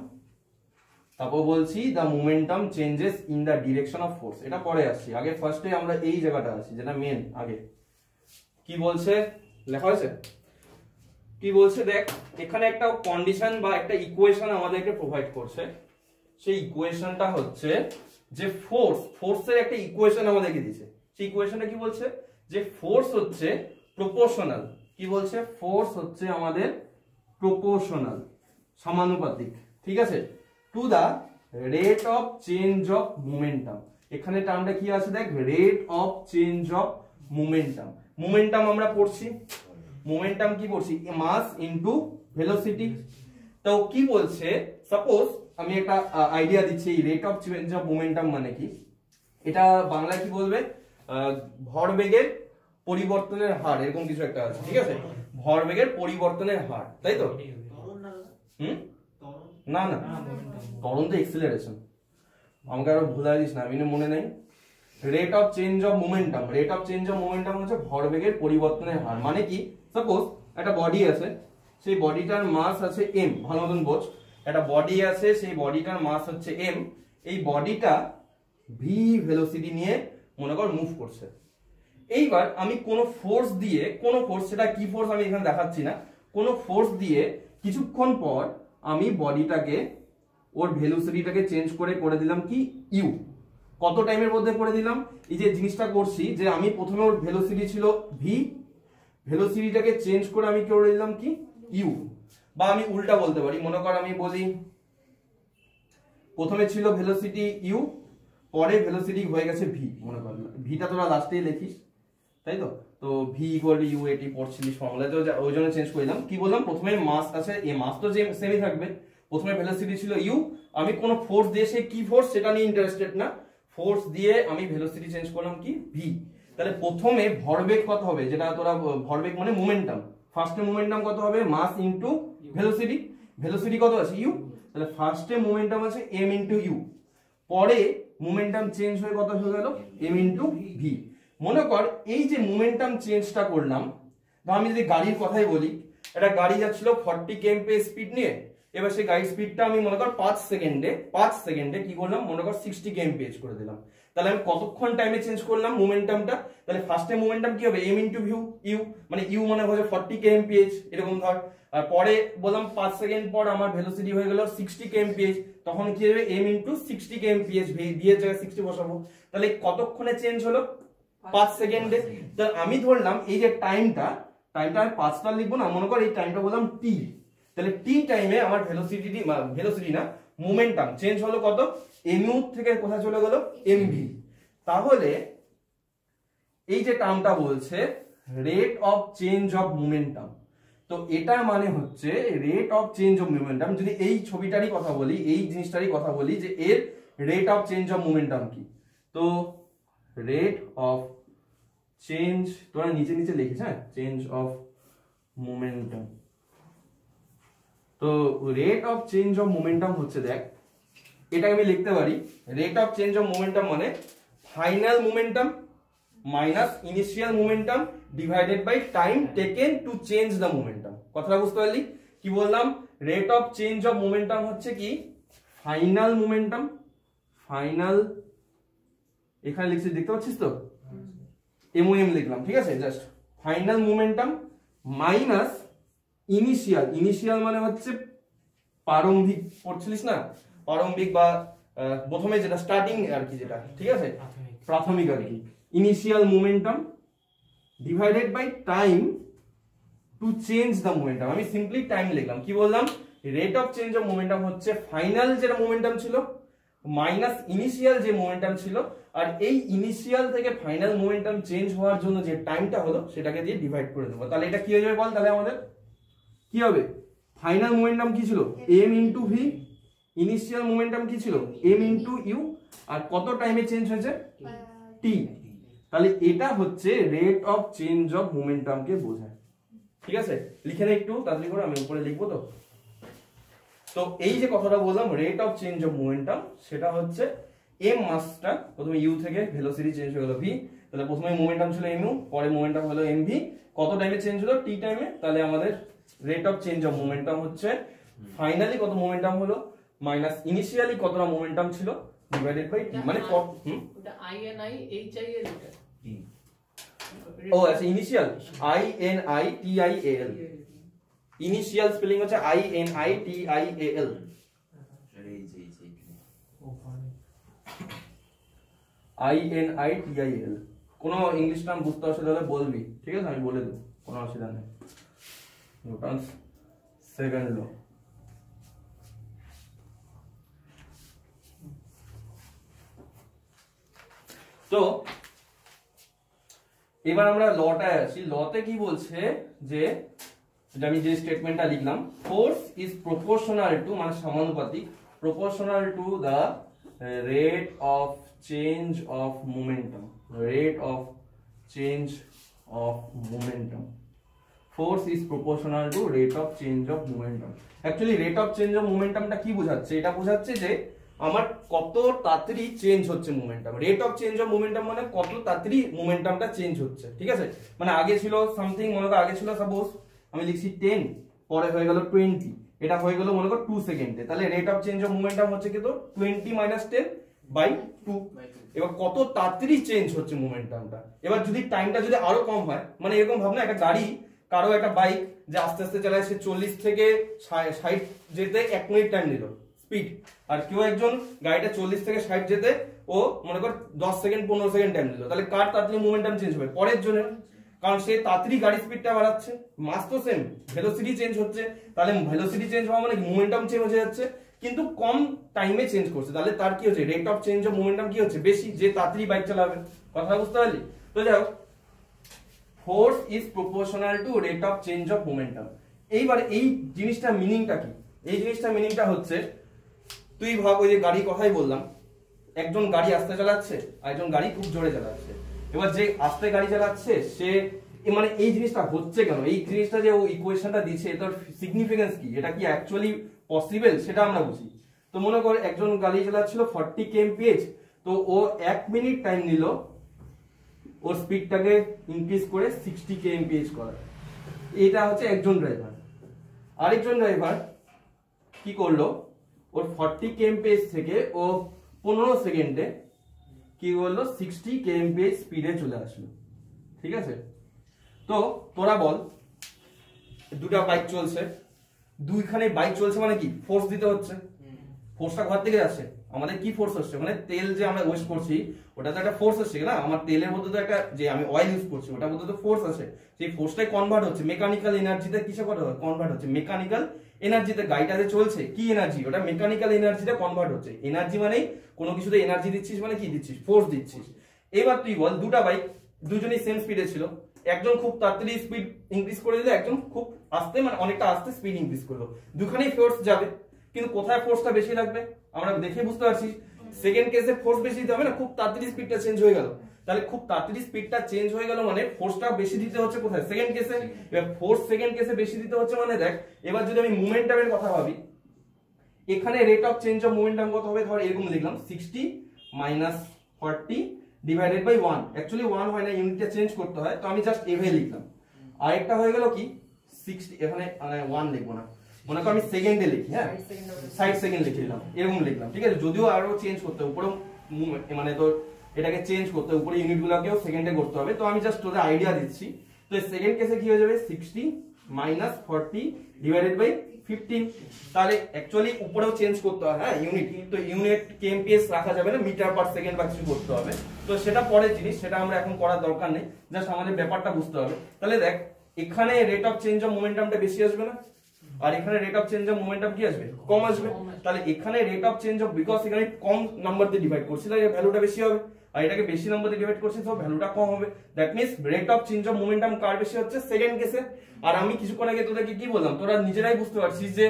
তারপর বলছি the momentum changes in the direction of force, এটা পরে আসছি, আগে ফার্স্টে আমরা এই জায়গাটা আছি যেটা মেন, আগে কি বলছে লেখা হয়েছে, কি বলছে দেখ, এখানে একটা কন্ডিশন বা একটা ইকুয়েশন আমাদেরকে প্রোভাইড করছে, সেই ইকুয়েশনটা হচ্ছে যে ফোর্সের একটা ইকুয়েশন আমাদেরকে দিয়েছে, সেই ইকুয়েশনটা কি বলছে যে ফোর্স হচ্ছে প্রপোর্শনাল, কি বলছে, ফোর্স হচ্ছে আমাদের প্রপোর্শনাল, সমানুপাতিক, ঠিক আছে, to the rate of change of momentum, এখানে টার্মটা কি আছে দেখ, rate of change of momentum, momentum আমরা পড়ছি, মোমেন্টাম কি পড়ছি, মাস ইনটু ভেলোসিটি, তো কি বলছে, সাপোজ আমি একটা আইডিয়া দিচ্ছি, rate of change of momentum মানে কি, এটা বাংলায় কি বলবে, ভরবেগের পরিবর্তনের হার, এরকম কিছু একটা আছে, ঠিক আছে, ভরবেগের পরিবর্তনের হার, তাই তো, না না ত্বরণ তো এক্সিলারেশন, আমাকে আরো ভুলাই দিস না, আমি মনে নেই, rate of change of momentum, rate of change of momentum হচ্ছে ভরবেগের পরিবর্তনের হার, মানে কি, সাপোজ একটা বডি আছে, সেই বডিটার মাস আছে m, ভালো মতন বোঝ, একটা বডি আছে, সেই বডিটার মাস হচ্ছে m, এই বডিটা v ভেলোসিটি নিয়ে মনে কর মুভ করছে, এইবার আমি কোন ফোর্স দিয়ে, কোন ফোর্স, সেটা কি ফোর্স আমি এখানে দেখাচ্ছি না, কোন ফোর্স দিয়ে কিছুক্ষণ পর আমি বডিটাকে ওর ভেলোসিটিটাকে চেঞ্জ করে দিলাম কি ইউ, কত টাইমের মধ্যে করে দিলাম, এই যে জিনিসটা করছি যে আমি প্রথমে ওর ভেলোসিটি ছিল ভি, ভেলোসিটিটাকে চেঞ্জ করে আমি করে দিলাম কি ইউ, বা আমি উল্টা বলতে পারি, মনে কর আমি বলি প্রথমে ছিল ভেলোসিটি ইউ, পরে ভেলোসিটি হয়ে গেছে ভি, মনে কর ভিটা তোরা লাস্টেই লিখিস, তাই তো, তো ভি ইকুয়াল টু ইউ এটি পড়ছিলিস ফর্মুলা, তো ওই জন্য চেঞ্জ করে দিলাম, কি বললাম, প্রথমে মাস আছে, এই মাস তো সেমই থাকবে, প্রথমে ভেলোসিটি ছিল ইউ, আমি কোন ফোর্স দিয়ে, সে কি ফোর্স সেটা নিয়ে ইন্টারেস্টেড না, ফোর্স দিয়ে আমি ভেলোসিটি চেঞ্জ করলাম কি ভি, তাহলে প্রথমে ভরবেগ কত হবে, যেটা তোরা ভরবেগ মানে মোমেন্টাম, ফার্স্টে মোমেন্টাম কত হবে মাস ইনটু ভেলোসিটি, ভেলোসিটি কত আছে ইউ, তাহলে ফার্স্টে মোমেন্টাম আছে m ইনটু ইউ, পরে মোমেন্টাম চেঞ্জ হয়ে কত হয়ে গেল m ইনটু ভি। মনে কর এই যে মোমেন্টাম চেঞ্জটা করলাম, আমি যদি গাড়ির কথাই বলি, একটা গাড়ি যাচ্ছিল 40 km স্পিড নিয়ে, এবার সেই গাড়ির স্পিডটা আমি মনে কর 5 সেকেন্ডে কি করলাম মনে কর 60 kmph করে দিলাম। তাহলে আমি কতক্ষণ টাইমে চেঞ্জ করলাম মোমেন্টামটা, তাহলে ফার্স্টে মোমেন্টাম কি হবে m ইনটু ইউ, মানে ইউ মানে হচ্ছে 40 kmph এরকম ধর, আর পরে বললাম 5 সেকেন্ড পর আমার ভেলোসিটি হয়ে গেল 60 kmph, তখন কি হবে m ইনটু 60 kmph, ভি এর জায়গায় 60 বসাবো, তাহলে কতক্ষণে চেঞ্জ হলো 5 সেকেন্ডে। তো আমি ধরলাম এই যে টাইমটা আমি 5টা লিখবো না, মনে কর এই টাইমটা বললাম t, তাহলে t টাইমে আমার ভেলোসিটি না মোমেন্টাম চেঞ্জ হলো কত mu থেকে কোথায় চলে গেল mv। তাহলে এই যে টার্মটা বলছে rate of change of momentum, তো এটা মানে হচ্ছে rate of change of momentum. যদি এই ছবিটারই কথা বলি, এই জিনিসটারই কথা বলি যে এর rate of change of momentum কি, তো রেট অফ চেঞ্জ তোরা নিচে নিচে লিখিস, হ্যাঁ, চেঞ্জ অফ মোমেন্টাম। তো rate of change of momentum হচ্ছে, দেখ এটাকে আমি লিখতে পারি rate of change of momentum মানে final momentum minus initial momentum divided by time taken to change the momentum. কথাটা বুঝতে পারলি? কি বললাম, rate of change of momentum হচ্ছে কি ফাইনাল মোমেন্টাম, ফাইনাল এখানে লিখছি দেখতে পাচ্ছিস তো এমওএম লিখলাম, ঠিক আছে, just final momentum minus initial মানে হচ্ছে প্রারম্ভিক, পড়ছিলিস না প্রারম্ভিক বা প্রথমে যেটা স্টার্টিং আর কি, যেটা ঠিক আছে প্রাথমিক আর কি, initial momentum divided by time to change the momentum. আমি সিম্পলি টাইম লিখলাম, কি বললাম rate of change of momentum হচ্ছে ফাইনাল যেটা মোমেন্টাম ছিল মাইনাস ইনিশিয়াল যে মোমেন্টাম ছিল, আর এই ইনিশিয়াল থেকে ফাইনাল মোমেন্টাম চেঞ্জ হওয়ার জন্য যে টাইমটা হলো সেটাকে দিয়ে ডিভাইড করে দেবো। তাহলে এটা কি হয়ে যাবে বল, তাহলে আমাদের কি হবে, ফাইনাল মোমেন্টাম কি ছিল m into V, initial momentum কি ছিল m ইনটু ইউ, আর কত টাইমে চেঞ্জ হয়েছে t। তাহলে এটা হচ্ছে rate of change of momentum কে বোঝায়, ঠিক আছে। লিখে নে একটু তাড়াতাড়ি করে, আমি উপরে লিখবো তো। তো এই যে কথাটা বললাম rate of change of momentum, সেটা হচ্ছে m মাসটা প্রথমে u থেকে ভেলোসিটি চেঞ্জ হয়ে গেল v, তাহলে প্রথমে মোমেন্টাম ছিল mu, পরে মোমেন্টাম হলো mv, কত টাইমে চেঞ্জ হলো t টাইমে, তাহলে আমাদের rate of change of momentum হচ্ছে ফাইনালি কত মোমেন্টাম হলো মাইনাস ইনিশিয়ালি কতটা মোমেন্টাম ছিল ডিভাইডেড বাই t, মানে ওটা INI HIL এটা ও আচ্ছা ইনিশিয়াল INITIAL, ইনিশিয়াল স্পেলিং হচ্ছে INITIAL, INITIAL। কোন ইংলিশ নাম বুঝতে অসুবিধা হলে বলবি, ঠিক আছে, আমি বলে দেবো, কোনো অসুবিধা নেই। নিউটনস সেকেন্ড ল, তো এবার আমরা লটায় আসি। লতে কি বলছে যে আমি যে স্টেটমেন্টটা লিখলাম, ফোর্স ইজ প্রপোর্শনাল টু মানে সমানুপাতিক, proportional to the rate of change of momentum, rate of change of momentum. Force is proportional to rate of change of momentum. Actually rate of change of মোমেন্টামটা কি বোঝাচ্ছে, এটা বোঝাচ্ছে যে আমার কত তাড়াতাড়ি চেঞ্জ হচ্ছে momentum. Rate of change of momentum মানে কত তাড়াতাড়ি মোমেন্টামটা চেঞ্জ হচ্ছে, ঠিক আছে। মানে আগে ছিল সামথিং, মনে করো আগে ছিল সাপোজ আমি লিখছি 10, পরে হয়ে গেল 20, এটা হয়ে গেল মনে করো 2 সেকেন্ডে, তাহলে rate of change of momentum হচ্ছে কি তো 20 মাইনাস 10/2। এবার কত তাড়াতাড়ি চেঞ্জ হচ্ছে মোমেন্টামটা। এবার যদি টাইমটা যদি আরো কম হয়, মানে এরকম ভাবনা একটা গাড়ি কারো একটা বাইক যে আস্তে আস্তে চালায়, সে 40 থেকে 60 যেতে 1 মিনিট টাইম নিল স্পিড, আর কেউ একজন গাড়িটা 40 থেকে 60 যেতে ও মনে কর 10 সেকেন্ড 15 সেকেন্ড টাইম দিল, তাহলে কার তাড়াতাড়ি মোমেন্টাম চেঞ্জ হবে, পরের জনের, কারণ সে তাড়াতাড়ি গাড়ি স্পিডটা বাড়াচ্ছে, মাস তো সেম, ভেলোসিটি চেঞ্জ হচ্ছে, তাহলে ভেলোসিটি চেঞ্জ হওয়া মানে মোমেন্টাম চেঞ্জ হয়ে যাচ্ছে, কিন্তু কম টাইমে চেঞ্জ করছে, তাহলে তার কি হচ্ছে rate of change of momentum কি হচ্ছে বেশি, যে তাড়াতাড়ি বাইক চালাবে। কথা বুঝতে পারলি? তো যাই হোক, force is proportional to rate of change of momentum. এইবার এই জিনিসটা মিনিংটা কি, এই জিনিসটা মিনিংটা হচ্ছে, তুই ভাব ওই যে গাড়ি কথাই বললাম, একজন গাড়ি আস্তে চালাচ্ছে আর একজন গাড়ি খুব জোরে চালাচ্ছে, এবার যে আস্তে গাড়ি চালাচ্ছে সে মানে এই জিনিসটা হচ্ছে কেন, এই জিনিসটা যে ও ইকুয়েশনটা দিচ্ছে এটার সিগনিফিকেন্স কি, এটা কি অ্যাকচুয়ালি পসিবল সেটা আমরা বুঝি। তো মনে কর একজন গাড়ি চালাচ্ছিল 40 kmph, তো ও 1 মিনিট টাইম নিল ওর স্পিডটাকে ইনক্রিজ করে 60 kmph করা। এটা হচ্ছে একজন ড্রাইভার। আরেকজন ড্রাইভার কি করলো, ওর 40 kmph থেকে ও 15 সেকেন্ডে কি করলো 60 kmph স্পিডে চলে আসলো। ঠিক আছে, তো তোরা বল দুটা বাইক চলছে, দুইখানে বাইক চলছে মানে কি ফোর্স দিতে হচ্ছে, ফোর্সটা ঘর থেকে আসছে, আমাদের কি ফোর্স হচ্ছে মানে তেল যে আমরা ওয়েস্ট করছি ওটা তো একটা ফোর্স হচ্ছে না, আমার তেলের মধ্যে তো একটা যে আমি অয়েল ইউজ করছি ওটার মধ্যে তো ফোর্স আছে, সেই ফোর্সটাই কনভার্ট হচ্ছে মেকানিক্যাল এনার্জিতে, কিসে কনভার্ট হচ্ছে মেকানিক্যাল এনার্জিতে। গাড়িটা যে চলছে কি এনার্জি, ওটা মেকানিক্যাল এনার্জিতে কনভার্ট হচ্ছে। এনার্জি মানে কোনো কিছুতে এনার্জি দিচ্ছিস মানে কি দিচ্ছিস, ফোর্স দিচ্ছিস। এবার তুই বল দুটা বাইক দুজনেই সেম স্পিডে ছিল, একজন খুব তাড়াতাড়ি স্পিড ইনক্রিজ করে দিল, একজন খুব আস্তে মানে অনেকটা আস্তে স্পিড ইনক্রিজ করলো, দুখানেই ফোর্স যাবে, কিন্তু কোথায় ফোর্সটা বেশি লাগবে আমরা দেখে বুঝতে পারছি। সেকেন্ড কেসে ফোর্স বেশি দিতে হবে না, খুব তাড়াতাড়ি স্পিডটা চেঞ্জ হয়ে গেল, তাহলে খুব তাড়াতাড়ি স্পিডটা চেঞ্জ হয়ে গেল মানে ফোর্সটা বেশি দিতে হচ্ছে কোথায়, সেকেন্ড কেসে। এবার ফোর্স সেকেন্ড কেসে বেশি দিতে হচ্ছে মানে দেখ, এবার যদি আমি মোমেন্টামের কথা ভাবি, এখানে rate of change of momentum কত হবে, ধর এরকম লিখলাম 60 মাইনাস 40 ডিভাইডেড বাই 1। অ্যাকচুয়ালি 1 হয় না, ইউনিটটা চেঞ্জ করতে হয়, তো আমি জাস্ট এভাবে লিখলাম। আরেকটা হয়ে গেল কি 60, এখানে 1 লিখবো না, মনে করো আমি সেকেন্ডে লিখি, হ্যাঁ 60 সেকেন্ড লিখে দিলাম, এরকম লিখলাম। ঠিক আছে, যদিও আরো চেঞ্জ করতে উপরেও মানে তোর এটাকে চেঞ্জ করতে উপরে ইউনিটগুলোকেও সেকেন্ডে করতে হবে, তো আমি জাস্ট তোদের আইডিয়া দিচ্ছি। তো সেকেন্ড কেসে কি হয়ে যাবে 60 মাইনাস 40 ডিভাইডেড বাই 15, তাহলে অ্যাকচুয়ালি উপরেও চেঞ্জ করতে হয়, হ্যাঁ ইউনিট, তো ইউনিট কেএমপিএস রাখা যাবে না, মিটার পার সেকেন্ড বা কিছু করতে হবে, তো সেটা পরের জিনিস, সেটা আমরা এখন করার দরকার নেই, জাস্ট আমাদের ব্যাপারটা বুঝতে হবে। তাহলে দেখ এখানে রেট অফ চেঞ্জ অফ মোমেন্টামটা বেশি আসবে না, আর এখানে rate of change of momentum কি আসবে, কম আসবে। তাহলে এখানে rate of change of, because এখানে কম নাম্বার দিয়ে ডিভাইড করছি তাই ভ্যালুটা বেশি হবে, আর এটাকে বেশি নাম্বার দিয়ে ডিভাইড করছি তো ভ্যালুটা কম হবে। That means rate of change of momentum কার বেশি হচ্ছে, সেকেন্ড কেসে। আর আমি কিছুক্ষণ আগে তোদেরকে কি বললাম, তোরা নিজেরাই বুঝতে পারছিস যে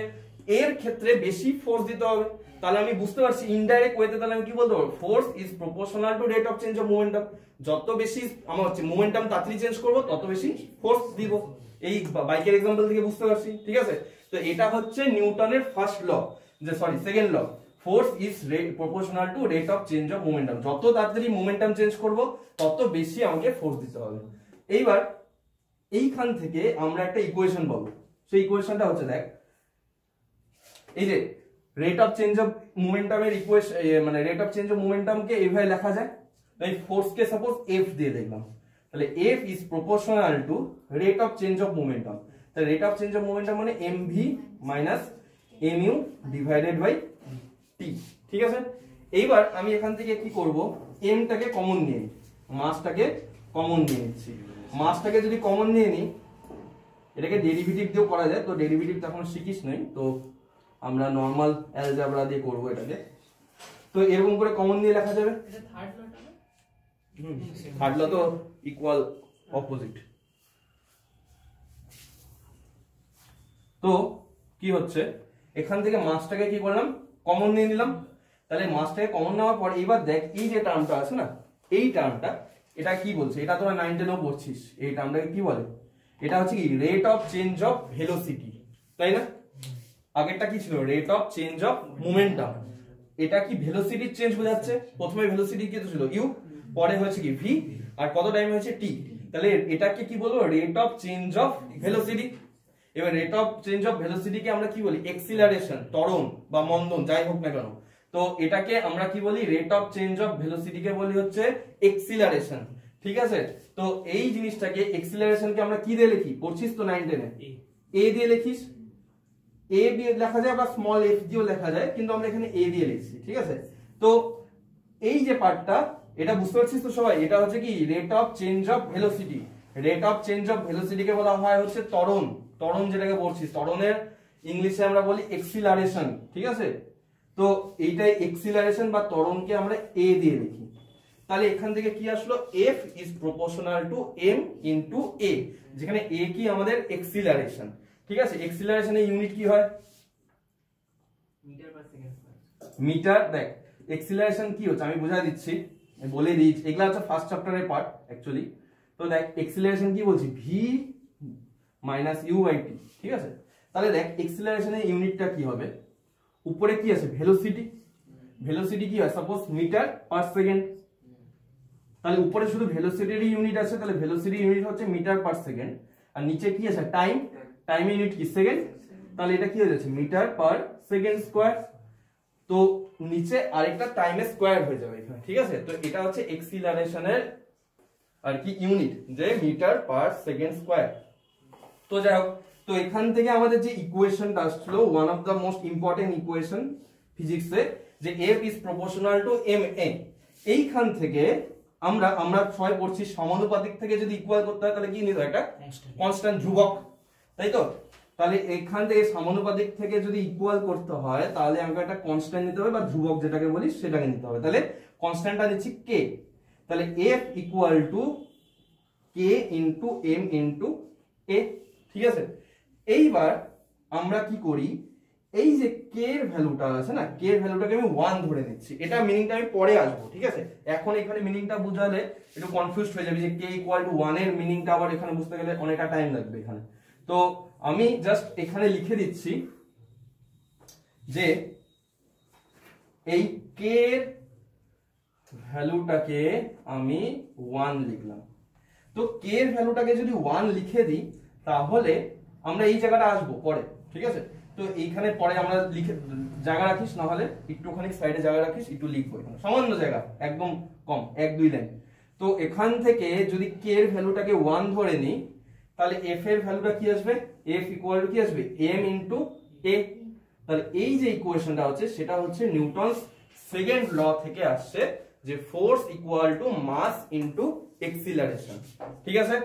এর ক্ষেত্রে বেশি ফোর্স দিতে হবে, তাহলে আমি বুঝতে পারছি ইনডাইরেক্ট ওয়েতে, তাহলে আমি কি বলতে পারবো, force is proportional to rate of change of momentum. যত বেশি আমার হচ্ছে মোমেন্টাম তাড়াতাড়ি চেঞ্জ করবো তত বেশি ফোর্স দিব, এই বাইকের এক্সাম্পল থেকে বুঝতে পারছি। ঠিক আছে, তো এটা হচ্ছে নিউটনের ফার্স্ট ল, যে sorry second law, force is proportional to rate of change of momentum. যত তাড়াতাড়ি মোমেন্টাম চেঞ্জ করব তত বেশি আমাকে ফোর্স দিতে হবে। এইবার এইখান থেকে আমরা একটা ইকুয়েশন পাবো, সেই ইকুয়েশনটা হচ্ছে দেখ, এই যে রেট অফ চেঞ্জ অফ মোমেন্টামের ইকুয়েশন মানে রেট অফ চেঞ্জ অফ মোমেন্টামকে এইভাবে লেখা যায়, এই ফোর্সকে সাপোজ এফ দিয়ে দেখলাম, তাহলে F is proportional to rate of change of momentum. তাহলে rate of change of momentum মানে MV minus MU divided by T. ঠিক আছে, এইবার আমি এখান থেকে কি করব, এমটাকে কমন নিয়ে নিই, মাসটাকে কমন নিয়ে নিচ্ছি। মাসটাকে যদি কমন নিয়ে নিই, এটাকে ডেরিভেটিভ দিয়েও করা যায়, তো ডেরিভেটিভ তখন শিখিস নাই, তো আমরা নরমাল অ্যালজেব্রা দিয়ে করব এটাকে। তো এরকম করে কমন নিয়ে লেখা যাবে, এটা থার্ড লটা না, থার্ড ল তো ইকুয়াল অপোজিট। তো কি হচ্ছে, এখান থেকে মাসটাকে কি করলাম, কমন নিয়ে নিলাম। তাহলে মাসটাকে কমন নেওয়ার পর এবার দেখ এই যে টার্মটা আছে না, এই টার্মটা এটা কি বলছে, এটা তোরা 9 10 পড়ছিস, এই টার্মটাকে কি বলে, এটা হচ্ছে কি rate of change of velocity, তাই না? আগেরটা কি ছিল, rate of change of momentum. এটা কি ভেলোসিটির চেঞ্জ বোঝাচ্ছে, প্রথমে ভেলোসিটি কি ছিল ইউ, পরে হয়েছে কি ভি, আর কত টাইম হয়েছে টি। তাহলে এটাকে কি বলবো, rate of change of velocity. এবার রেট অফ চেঞ্জ অফ ভেলোসিটিকে আমরা কি বলি, এক্সিলারেশন, ত্বরণ বা মন্দন যাই হোক না কেন, তো এটাকে আমরা কি বলি, রেট অফ চেঞ্জ অফ ভেলোসিটিকে বলি হচ্ছে এক্সিলারেশন। ঠিক আছে, তো এই জিনিসটাকে এক্সিলারেশনকে আমরা কি দিয়ে লিখি, পড়ছিস তো 9 10 এ দিয়ে লিখিস, এ দিয়ে লেখা যায় বা স্মল এফ দিয়েও লেখা যায়, কিন্তু আমরা এখানে এ দিয়ে লিখছি। ঠিক আছে, তো এই যে পার্টটা এটা বুঝতে পারছিস তো সবাই, এটা হচ্ছে কি rate of change of velocity. Rate of change of ভেলোসিটিকে বলা হয় হচ্ছে ত্বরণ, ত্বরণ যেটাকে বলছিস, ত্বরণের ইংলিশে আমরা বলি এক্সিলারেশন। ঠিক আছে, তো এইটাই এক্সিলারেশন বা ত্বরণকে আমরা এ দিয়ে লিখি। তাহলে এখান থেকে কি আসলো, F is proportional to M into A, যেখানে এ কি আমাদের এক্সিলারেশন। ঠিক আছে, এক্সিলারেশনের ইউনিট কি হয়, metre per second square. Metre. দেখ এক্সিলারেশন কি হচ্ছে আমি বুঝাই দিচ্ছি, বলে দিই, এগুলা হচ্ছে ফার্স্ট চ্যাপ্টারের পার্ট অ্যাকচুয়ালি। তো দেখ এক্সিলারেশন কি বলছি, V minus you by T, ঠিক আছে। তাহলে দেখ এক্সিলারেশনের ইউনিটটা কি হবে, উপরে কি আছে ভেলোসিটি, ভেলোসিটি কি হয় সাপোজ মিটার পার সেকেন্ড, তাহলে উপরে শুধু ভেলোসিটির ইউনিট আছে, তাহলে ভেলোসিটি ইউনিট হচ্ছে মিটার পার সেকেন্ড। আর নিচে কি আছে টাইম, টাইম ইউনিট কি সেকেন্ড, তাহলে এটা কি হয়ে যাচ্ছে মিটার পার সেকেন্ড স্কয়ার। তো নিচে আরেকটা টাইমের স্কয়ার হয়ে যাবে এখানে, ঠিক আছে। তো এটা হচ্ছে এক্সিলারেশনের আর কি ইউনিট, যে মিটার পার সেকেন্ড স্কয়ার। তো যাই হোক, তো এখান থেকে আমাদের যে ইকুয়েশনটা আসলো, one of the most important equation ফিজিক্সে, যে F is proportional to M A, এইখান থেকে আমরা ছয় পড়ছি সমানুপাতিক থেকে যদি ইকুয়াল করতে হয় তাহলে কি নিতে হয়, একটা কনস্ট্যান্ট ধ্রুবক, তাই তো। তাহলে এখান থেকে সমানুপাতিক থেকে যদি ইকুয়াল করতে হয় তাহলে আমাকে একটা কনস্ট্যান্ট নিতে হবে, বা ধ্রুবক যেটাকে বলি সেটাকে নিতে হবে। তাহলে কনস্ট্যান্টটা নিচ্ছি কে, তাহলে F equal to K into M into A, ঠিক আছে। এইবার আমরা কি করি, এই যে কে এর ভ্যালুটা আছে না, কে এর ভ্যালুটাকে আমি 1 ধরে নিচ্ছি, এটা মিনিংটা আমি পরে আসবো, ঠিক আছে। এখন এখানে মিনিংটা বুঝালে একটু কনফিউজড হয়ে যাবে, যে কে ইকুয়াল টু 1 এর মিনিংটা আবার এখানে বুঝতে গেলে অনেকটা টাইম লাগবে এখানে। তো আমি জাস্ট এখানে লিখে দিচ্ছি যে এই কে এর ভ্যালুটাকে আমি 1 লিখলাম। তো কে এর ভ্যালুটাকে যদি 1 লিখে দিই তাহলে আমরা এই জায়গাটা আসবো পরে, ঠিক আছে। তো এইখানে পরে আমরা লিখে জায়গা রাখিস, না হলে একটুখানি সাইডে জায়গা রাখিস, একটু লিখবো এখানে সামান্য জায়গা, একদম কম 1-2 লাইন। তো এখান থেকে যদি কে এর ভ্যালুটাকে 1 ধরে নিই তাহলে এফ এর ভ্যালুটা কি আসবে, এফ ইকুয়াল টু কি আসবে এম ইনটু এ। তাহলে এই যে ইকুয়েশনটা হচ্ছে সেটা হচ্ছে নিউটনস সেকেন্ড ল থেকে আসছে, যে force equal to mass into acceleration, ঠিক আছে।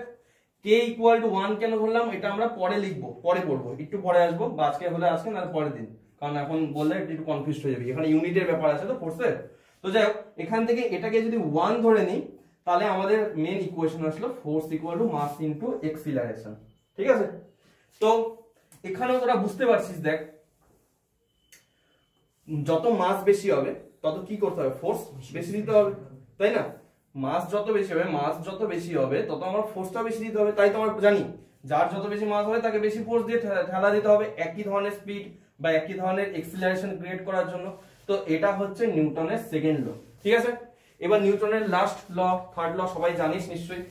কে ইকুয়াল টু 1 কেন ধরলাম এটা আমরা পরে লিখবো, পরে পড়বো, একটু পরে আসবো, বা আজকে হলে আজকে, না পরের দিন, কারণ এখন বললে একটু কনফিউজ হয়ে যাবে, এখানে ইউনিটের ব্যাপার আছে তো ফোর্সের। তো যাই হোক, এখান থেকে এটাকে যদি 1 ধরে নিই তাহলে আমাদের মেন ইকুয়েশন আসলো force equal to mass into acceleration, ঠিক আছে। তো এখানেও তোরা বুঝতে পারছিস, দেখ যত মাস বেশি হবে তত কি করতে হবে, ফোর্স বেশি দিতে হবে, তাই না। মাস যত বেশি হবে, মাস যত বেশি হবে তত আমার ফোর্সটা বেশি দিতে হবে, তাই তো আমরা জানি যার যত বেশি মাস হবে তাকে বেশি ফোর্স দিয়ে ঠেলা দিতে হবে একই ধরনের স্পিড বা একই ধরনের এক্সিলারেশন ক্রিয়েট করার জন্য। তো এটা হচ্ছে নিউটনের সেকেন্ড ল, ঠিক আছে। এবার নিউটনের লাস্ট ল, থার্ড ল সবাই জানিস নিশ্চয়ই,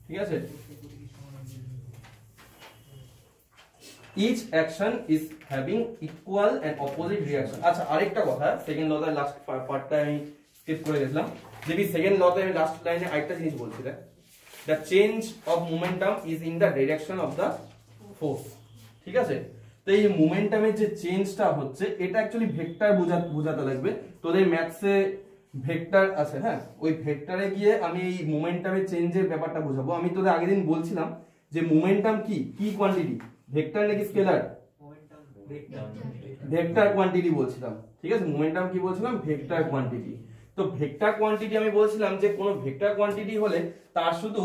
ঠিক আছে। each action is having equal and opposite reaction। আচ্ছা আরেকটা কথা, সেকেন্ড লতে লাস্ট পার্টটা আমি স্কিপ করে গেছিলাম, যে সেকেন্ড লতে আমি লাস্ট লাইনে আরেকটা জিনিস বলছি, the change of momentum is in the direction of the force, ঠিক আছে। তো এই মোমেন্টামের যে চেঞ্জটা হচ্ছে এটা অ্যাকচুয়ালি ভেক্টর বোঝাতে লাগবে, তোদের ম্যাথসে ভেক্টর আছে, হ্যাঁ, ওই ভেক্টরে গিয়ে আমি এই মোমেন্টামের চেঞ্জের ব্যাপারটা বোঝাবো। আমি তোদের আগের দিন বলছিলাম যে মোমেন্টাম কি কি কোয়ান্টিটি, ভেক্টর নাকি স্কেলার, ভেক্টর কোয়ান্টিটি বলছিলাম, ঠিক আছে। মোমেন্টাম কি বলছিলাম, ভেক্টর কোয়ান্টিটি। তো ভেক্টর কোয়ান্টিটি আমি বলছিলাম যে কোনো ভেক্টর কোয়ান্টিটি হলে তার শুধু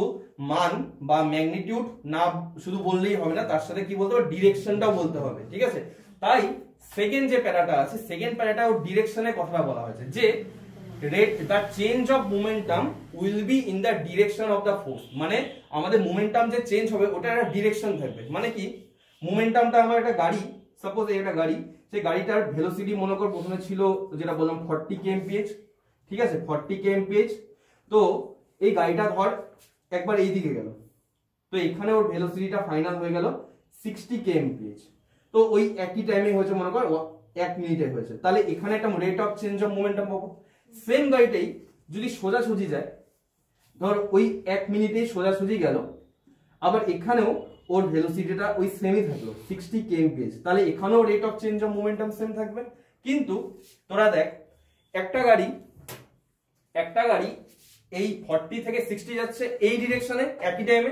মান বা ম্যাগনিটিউড না শুধু বললেই হবে না, তার সাথে কি বলতে হবে, ডিরেকশনটাও বলতে হবে, ঠিক আছে। তাই সেকেন্ড যে প্যারাটা আছে, সেকেন্ড প্যারাটা ও ডিরেকশনের কথা বলা হয়েছে, যে the change of momentum will be in the direction of the force, মানে আমাদের মোমেন্টাম যে চেঞ্জ হবে ওটা একটা ডিরেকশন থাকবে। মানে কি, মোমেন্টামটা আমার একটা গাড়ি, সাপোজ এই একটা গাড়ি, সেই গাড়িটার ভেলোসিটি মনে কর প্রথমে ছিল যেটা বললাম 40 kmph, ঠিক আছে, 40 kmph। তো এই গাড়িটা ধর একবার এই দিকে গেল, তো এখানে ওর ভেলোসিটিটা ফাইনাল হয়ে গেল 60 kmph। তো ওই একই টাইমে হয়েছে মনে কর 1 মিনিটে হয়েছে, তাহলে এখানে একটা rate of change of momentum পাবো। সেম গাড়িটাই যদি সোজাসুজি যায়, ধর ওই 1 মিনিটেই সোজাসুজি গেল, আবার এখানেও ওর ভেলোসিটিটা ওই সেমই থাকলো 60 kmph, তাহলে এখানেও rate of change of momentum same থাকবে। কিন্তু তোরা দেখ একটা গাড়ি এই 40 থেকে 60 যাচ্ছে এই ডিরেকশনে একই টাইমে,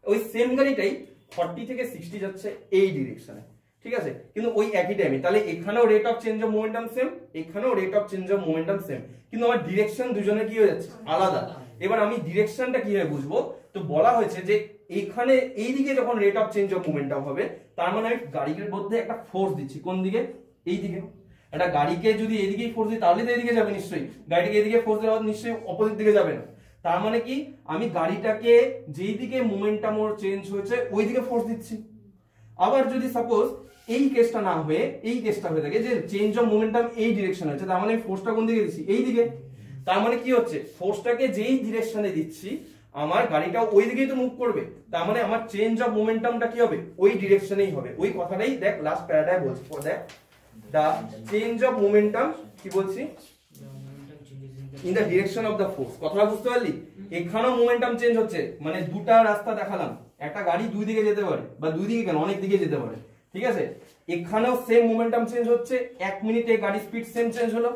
ওই সেম গাড়িটাই 40 থেকে 60 যাচ্ছে এই ডিরেকশনে, ঠিক আছে, কিন্তু ওই একই টাইমে, তাহলে এখানেও rate of change of momentum same, এখানেও rate of change of momentum same, কিন্তু আমার ডিরেকশন দুজনে কি হয়ে যাচ্ছে, আলাদা। এবার আমি ডিরেকশনটা কিভাবে বুঝবো, তো বলা হয়েছে যে এখানে এই দিকে যখন rate of change of momentum হবে তার মানে আমি গাড়ির মধ্যে একটা ফোর্স দিচ্ছি, কোন দিকে, এই দিকে। একটা গাড়িকে যদি এদিকেই ফোর্স দিই তাহলে তো এদিকে যাবে নিশ্চয়ই, গাড়িটাকে এদিকে ফোর্স দেওয়া নিশ্চয়ই অপোজিট দিকে যাবে না। তার মানে কি আমি গাড়িটাকে যেই দিকে মোমেন্টাম ওর চেঞ্জ হয়েছে ওই দিকে ফোর্স দিচ্ছি। আবার যদি সাপোজ এই কেসটা না হয়ে এই কেসটা হয়ে থাকে যে চেঞ্জ অফ মোমেন্টাম এই ডিরেকশন হচ্ছে, তার মানে আমি ফোর্সটা কোন দিকে দিচ্ছি, এই দিকে। তার মানে কি হচ্ছে ফোর্সটাকে যেই ডিরেকশনে দিচ্ছি আমার গাড়িটা ওই দিকেই তো মুভ করবে, তার মানে আমার চেঞ্জ অফ মোমেন্টামটা কি হবে, ওই ডিরেকশনেই হবে। ওই কথাটাই দেখ লাস্ট প্যারাটায় বলছি, দেখ দা চেঞ্জ অফ মোমেন্টাম কি বলছি, in the direction of the force. কথাটা বুঝতে পারলি? এখানেও মোমেন্টাম চেঞ্জ হচ্ছে, মানে দুটা রাস্তা দেখালাম, একটা গাড়ি দুই দিকে যেতে পারে বা দুই দিকে কেন অনেক দিকে যেতে পারে, ঠিক আছে। এখানেও সেম মোমেন্টাম চেঞ্জ হচ্ছে, 1 মিনিটে গাড়ির স্পিড সেম চেঞ্জ হলো,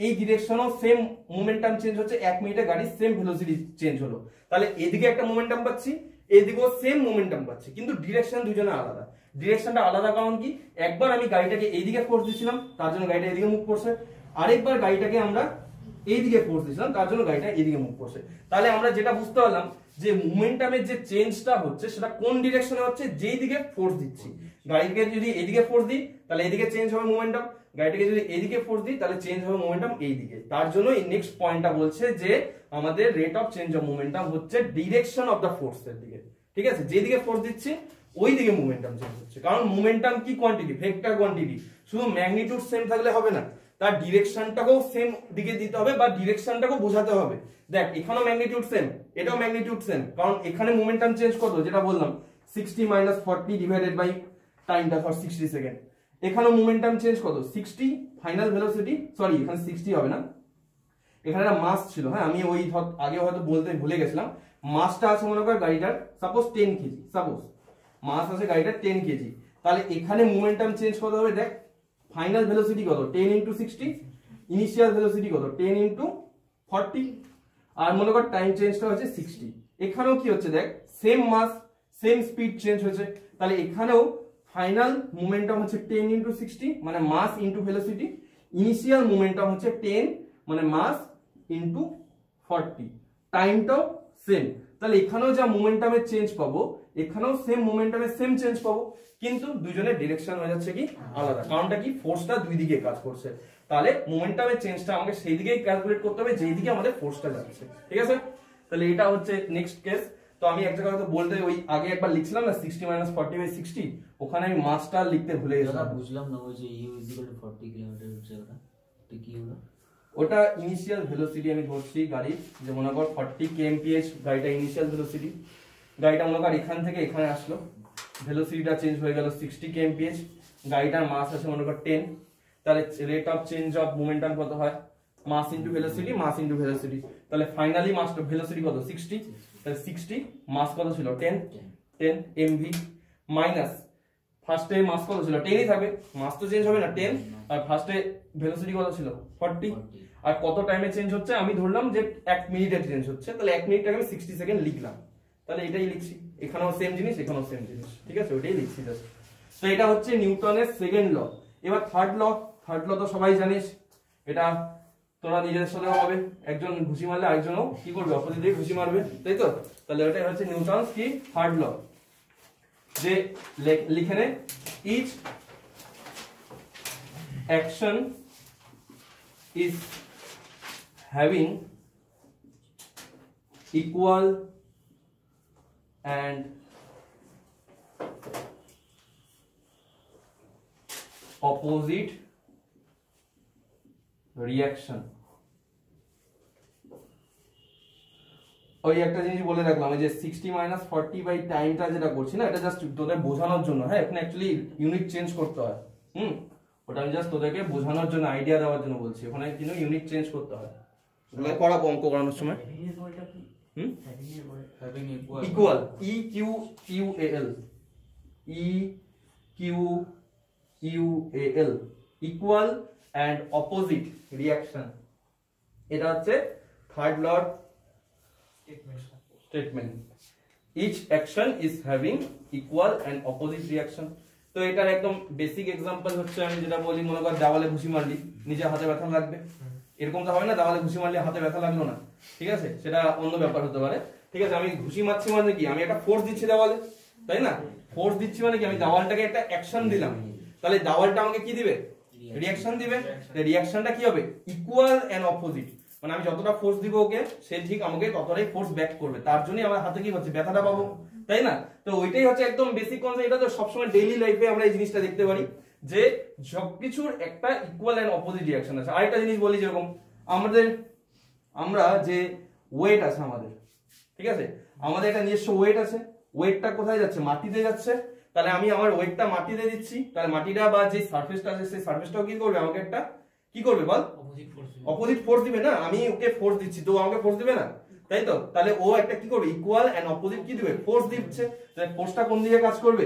এই ডিরেকশনেও সেম মোমেন্টাম চেঞ্জ হচ্ছে, 1 মিনিটে গাড়ির সেম ভেলোসিটি চেঞ্জ হলো। তাহলে এদিকে একটা মোমেন্টাম পাচ্ছি, এদিকেও সেম মোমেন্টাম পাচ্ছি, কিন্তু ডিরেকশন দুজনে আলাদা। ডিরেকশনটা আলাদা কারণ কি, একবার আমি গাড়িটাকে এইদিকে ফোর্স দিচ্ছিলাম তার জন্য গাড়িটা এদিকে মুভ করছে, আরেকবার গাড়িটাকে আমরা এইদিকে ফোর্স দিচ্ছিলাম তার জন্য গাড়িটা এদিকে মুভ করছে। তাহলে আমরা যেটা বুঝতে পারলাম যে মোমেন্টামের যে চেঞ্জটা হচ্ছে সেটা কোন ডিরেকশনে হচ্ছে, যেই দিকে ফোর্স দিচ্ছি। গাড়িকে যদি এদিকে ফোর্স দিই তাহলে এদিকে চেঞ্জ হবে মোমেন্টাম, গাড়িটাকে যদি এদিকে ফোর্স দিই তাহলে চেঞ্জ হবে মোমেন্টাম এইদিকে। তার জন্য এই নেক্সট পয়েন্টটা বলছে যে আমাদের rate of change of momentum হচ্ছে ডিরেকশন অফ দ্য ফোর্সের দিকে, ঠিক আছে। যেদিকে ফোর্স দিচ্ছি ওই দিকে মোমেন্টাম চেঞ্জ হচ্ছে, কারণ মোমেন্টাম কি কোয়ান্টিটি, ভেক্টর কোয়ান্টিটি। শুধু ম্যাগনিটিউড সেম থাকলে হবে না, তার ডিরেকশনটাকেও সেম দিকে দিতে হবে বা ডিরেকশনটাকেও বোঝাতে হবে। দেখ এখানেও ম্যাগনিটিউড সেম, এটাও ম্যাগনিটিউড সেম, কারণ এখানে মোমেন্টাম চেঞ্জ কত, যেটা বললাম 60 - 40 ডিভাইডেড বাই টাইমটা ফর 60 সেকেন্ড। এখানেও মোমেন্টাম চেঞ্জ কত, 60 ফাইনাল ভেলোসিটি, সরি এখানে 60 হবে না, এখানে একটা মাস ছিল, হ্যাঁ আমি ওই আগে হয়তো বলতে ভুলে গেছিলাম। মাসটা আছে মনে কর গাড়িটার সাপোজ 10 কেজি, সাপোজ মাস আছে গাড়িটার 10 কেজি, তাহলে এখানে মোমেন্টাম চেঞ্জ কত হবে, দেখ ফাইনাল ভেলোসিটি কত 10 × 60, ইনিশিয়াল ভেলোসিটি কত 10 × 40, আর মনে কর টাইম চেঞ্জটা হচ্ছে 60। এখানেও কি হচ্ছে দেখ, সেম মাস সেম স্পিড চেঞ্জ হয়েছে, তাহলে এখানেও ফাইনাল মোমেন্টাম হচ্ছে 10 × 60 মানে mass into velocity, initial momentum হচ্ছে 10 মানে মাস ইনটু 40, টাইমটাও সেম। তাহলে এখানেও যা মোমেন্টামের চেঞ্জ পাবো এখানেও সেম মোমেন্টামের সেম চেঞ্জ পাবো, কিন্তু দুজনের ডিরেকশন হয়ে যাচ্ছে কি আলাদা। কারণটা কি, ফোর্সটা দুই দিকে কাজ করছে, তাহলে মোমেন্টামের চেঞ্জটা আমাকে সেই দিকেই ক্যালকুলেট করতে হবে যেই দিকে আমাদের ফোর্সটা যাচ্ছে, ঠিক আছে। তাহলে এটা হচ্ছে নেক্সট কেস। তো আমি একটা কথা বলতে, ওই আগে একবার লিখছিলাম না 60 - 40/60, ওখানে আমি মাসটা লিখতে ভুলে গেছিলাম। বুঝলাম না, ওই যে u = 40 কিলোমিটার হচ্ছে ওটা, তো কি হলো ওটা ইনিশিয়াল ভেলোসিটি আমি ধরছি গাড়ির, যে মনে কর 40 kmph গাড়িটা ইনিশিয়াল ভেলোসিটি, গাড়িটা মনে কর এখান থেকে এখানে আসলো, ভেলোসিটিটা চেঞ্জ হয়ে গেল 60 kmph, গাড়িটার মাস আছে মনে কর 10, তাহলে rate of change of momentum কত হয়, mass into velocity, mass into velocity. তাহলে ফাইনালি মাস ভেলোসিটি কত 60, তাহলে 60 মাস কত ছিল 10 mv মাইনাস ফার্স্টে মাস কত ছিল 10 ই থাকবে, মাস তো চেঞ্জ হবে না 10, আর ফার্স্টে ভেলোসিটি কত ছিল 40, আর কত টাইমে চেঞ্জ হচ্ছে আমি ধরলাম যে 1 মিনিটে চেঞ্জ হচ্ছে, তাহলে 1 মিনিটটাকে আমি 60 সেকেন্ড লিখলাম, তাহলে এটাই লিখছি, এখানেও সেম জিনিস এখানেও সেম জিনিস, ঠিক আছে, ওইটাই লিখছি জাস্ট। তো এটা হচ্ছে নিউটনের সেকেন্ড ল। এবার থার্ড ল তো সবাই জানিস, এটা তোরা নিজেদের সাথে হবে, একজন ঘুষি মারলে আরেকজনও কি করবে, অপোজিট দিকে ঘুষি মারবে, তাই তো। তাহলে ওটাই হচ্ছে নিউটনস কি থার্ড ল, যে লিখে নে each action is having equal and opposite reaction। ওই একটা জিনিস বলে রাখলাম, যে 60 - 40 বাই টাইমটা যেটা করছি না, এটা জাস্ট তোদের বোঝানোর জন্য, হ্যাঁ এখানে অ্যাকচুয়ালি ইউনিট চেঞ্জ করতে হয়, ওটা আমি জাস্ট তোদেরকে বোঝানোর জন্য, আইডিয়া দেওয়ার জন্য বলছি, ওখানে কিন্তু ইউনিট চেঞ্জ করতে হয়, ওগুলো পড়াবো অঙ্ক করানোর সময়। Equal EQUAL EQUAL equal and opposite reaction, এটা হচ্ছে third law statement. Each action is having equal and opposite reaction. তো এটার একদম বেসিক এক্সাম্পল হচ্ছে, আমি যেটা বলি মনে কর দেওয়ালে ঘুষি মারলি, নিজে হাতে ব্যথা লাগবে, এরকম তো হয় না দেওয়ালে ঘুষি মারলে হাতে ব্যথা লাগলো না, ঠিক আছে, সেটা অন্য ব্যাপার হতে পারে, ঠিক আছে। আমি ঘুষি মারছি মানে কি, আমি একটা ফোর্স দিচ্ছি দেওয়ালে, তাই না, ফোর্স দিচ্ছি মানে কি, আমি দেওয়ালটাকে একটা অ্যাকশন দিলাম, তাহলে দেওয়ালটা আমাকে কি দিবে, রিঅ্যাকশন দিবে, রিঅ্যাকশনটা কি হবে ইকুয়াল এন্ড অপোজিট, মানে আমি যতটা ফোর্স দিব ওকে সে ঠিক আমাকে ততটাই ফোর্স ব্যাক করবে, তার জন্য আমার হাতে কি হচ্ছে ব্যথাটা পাবো, তাই না? তো ওইটাই হচ্ছে একদম বেসিক কনসেপ্ট। এটা তো সবসময় ডেইলি লাইফে আমরা এই জিনিসটা দেখতে পারি যে সবকিছুর একটা ইকুয়াল এন্ড অপোজিট রিঅ্যাকশন আছে। আরেকটা জিনিস বলি, যেরকম আমরা যে ওয়েট আছে আমাদের, ঠিক আছে, আমাদের একটা নিজস্ব ওয়েট আছে, ওয়েটটা কোথায় যাচ্ছে মাটিতে যাচ্ছে, তাহলে আমি আমার ওয়েটটা মাটিতে দিচ্ছি, তাহলে মাটিটা বা যে সারফেসটা আছে সেই সারফেসটাও কি করবে আমাকে একটা কি করবে বল অপোজিট ফোর্স দিবে না, আমি ওকে ফোর্স দিচ্ছি তো আমাকে ফোর্স দিবে না, তাই তো? তাহলে ও একটা কি করবে ইকুয়াল এন্ড অপোজিট কি দিবে ফোর্স দিচ্ছে, তাহলে ফোর্সটা কোন দিকে কাজ করবে,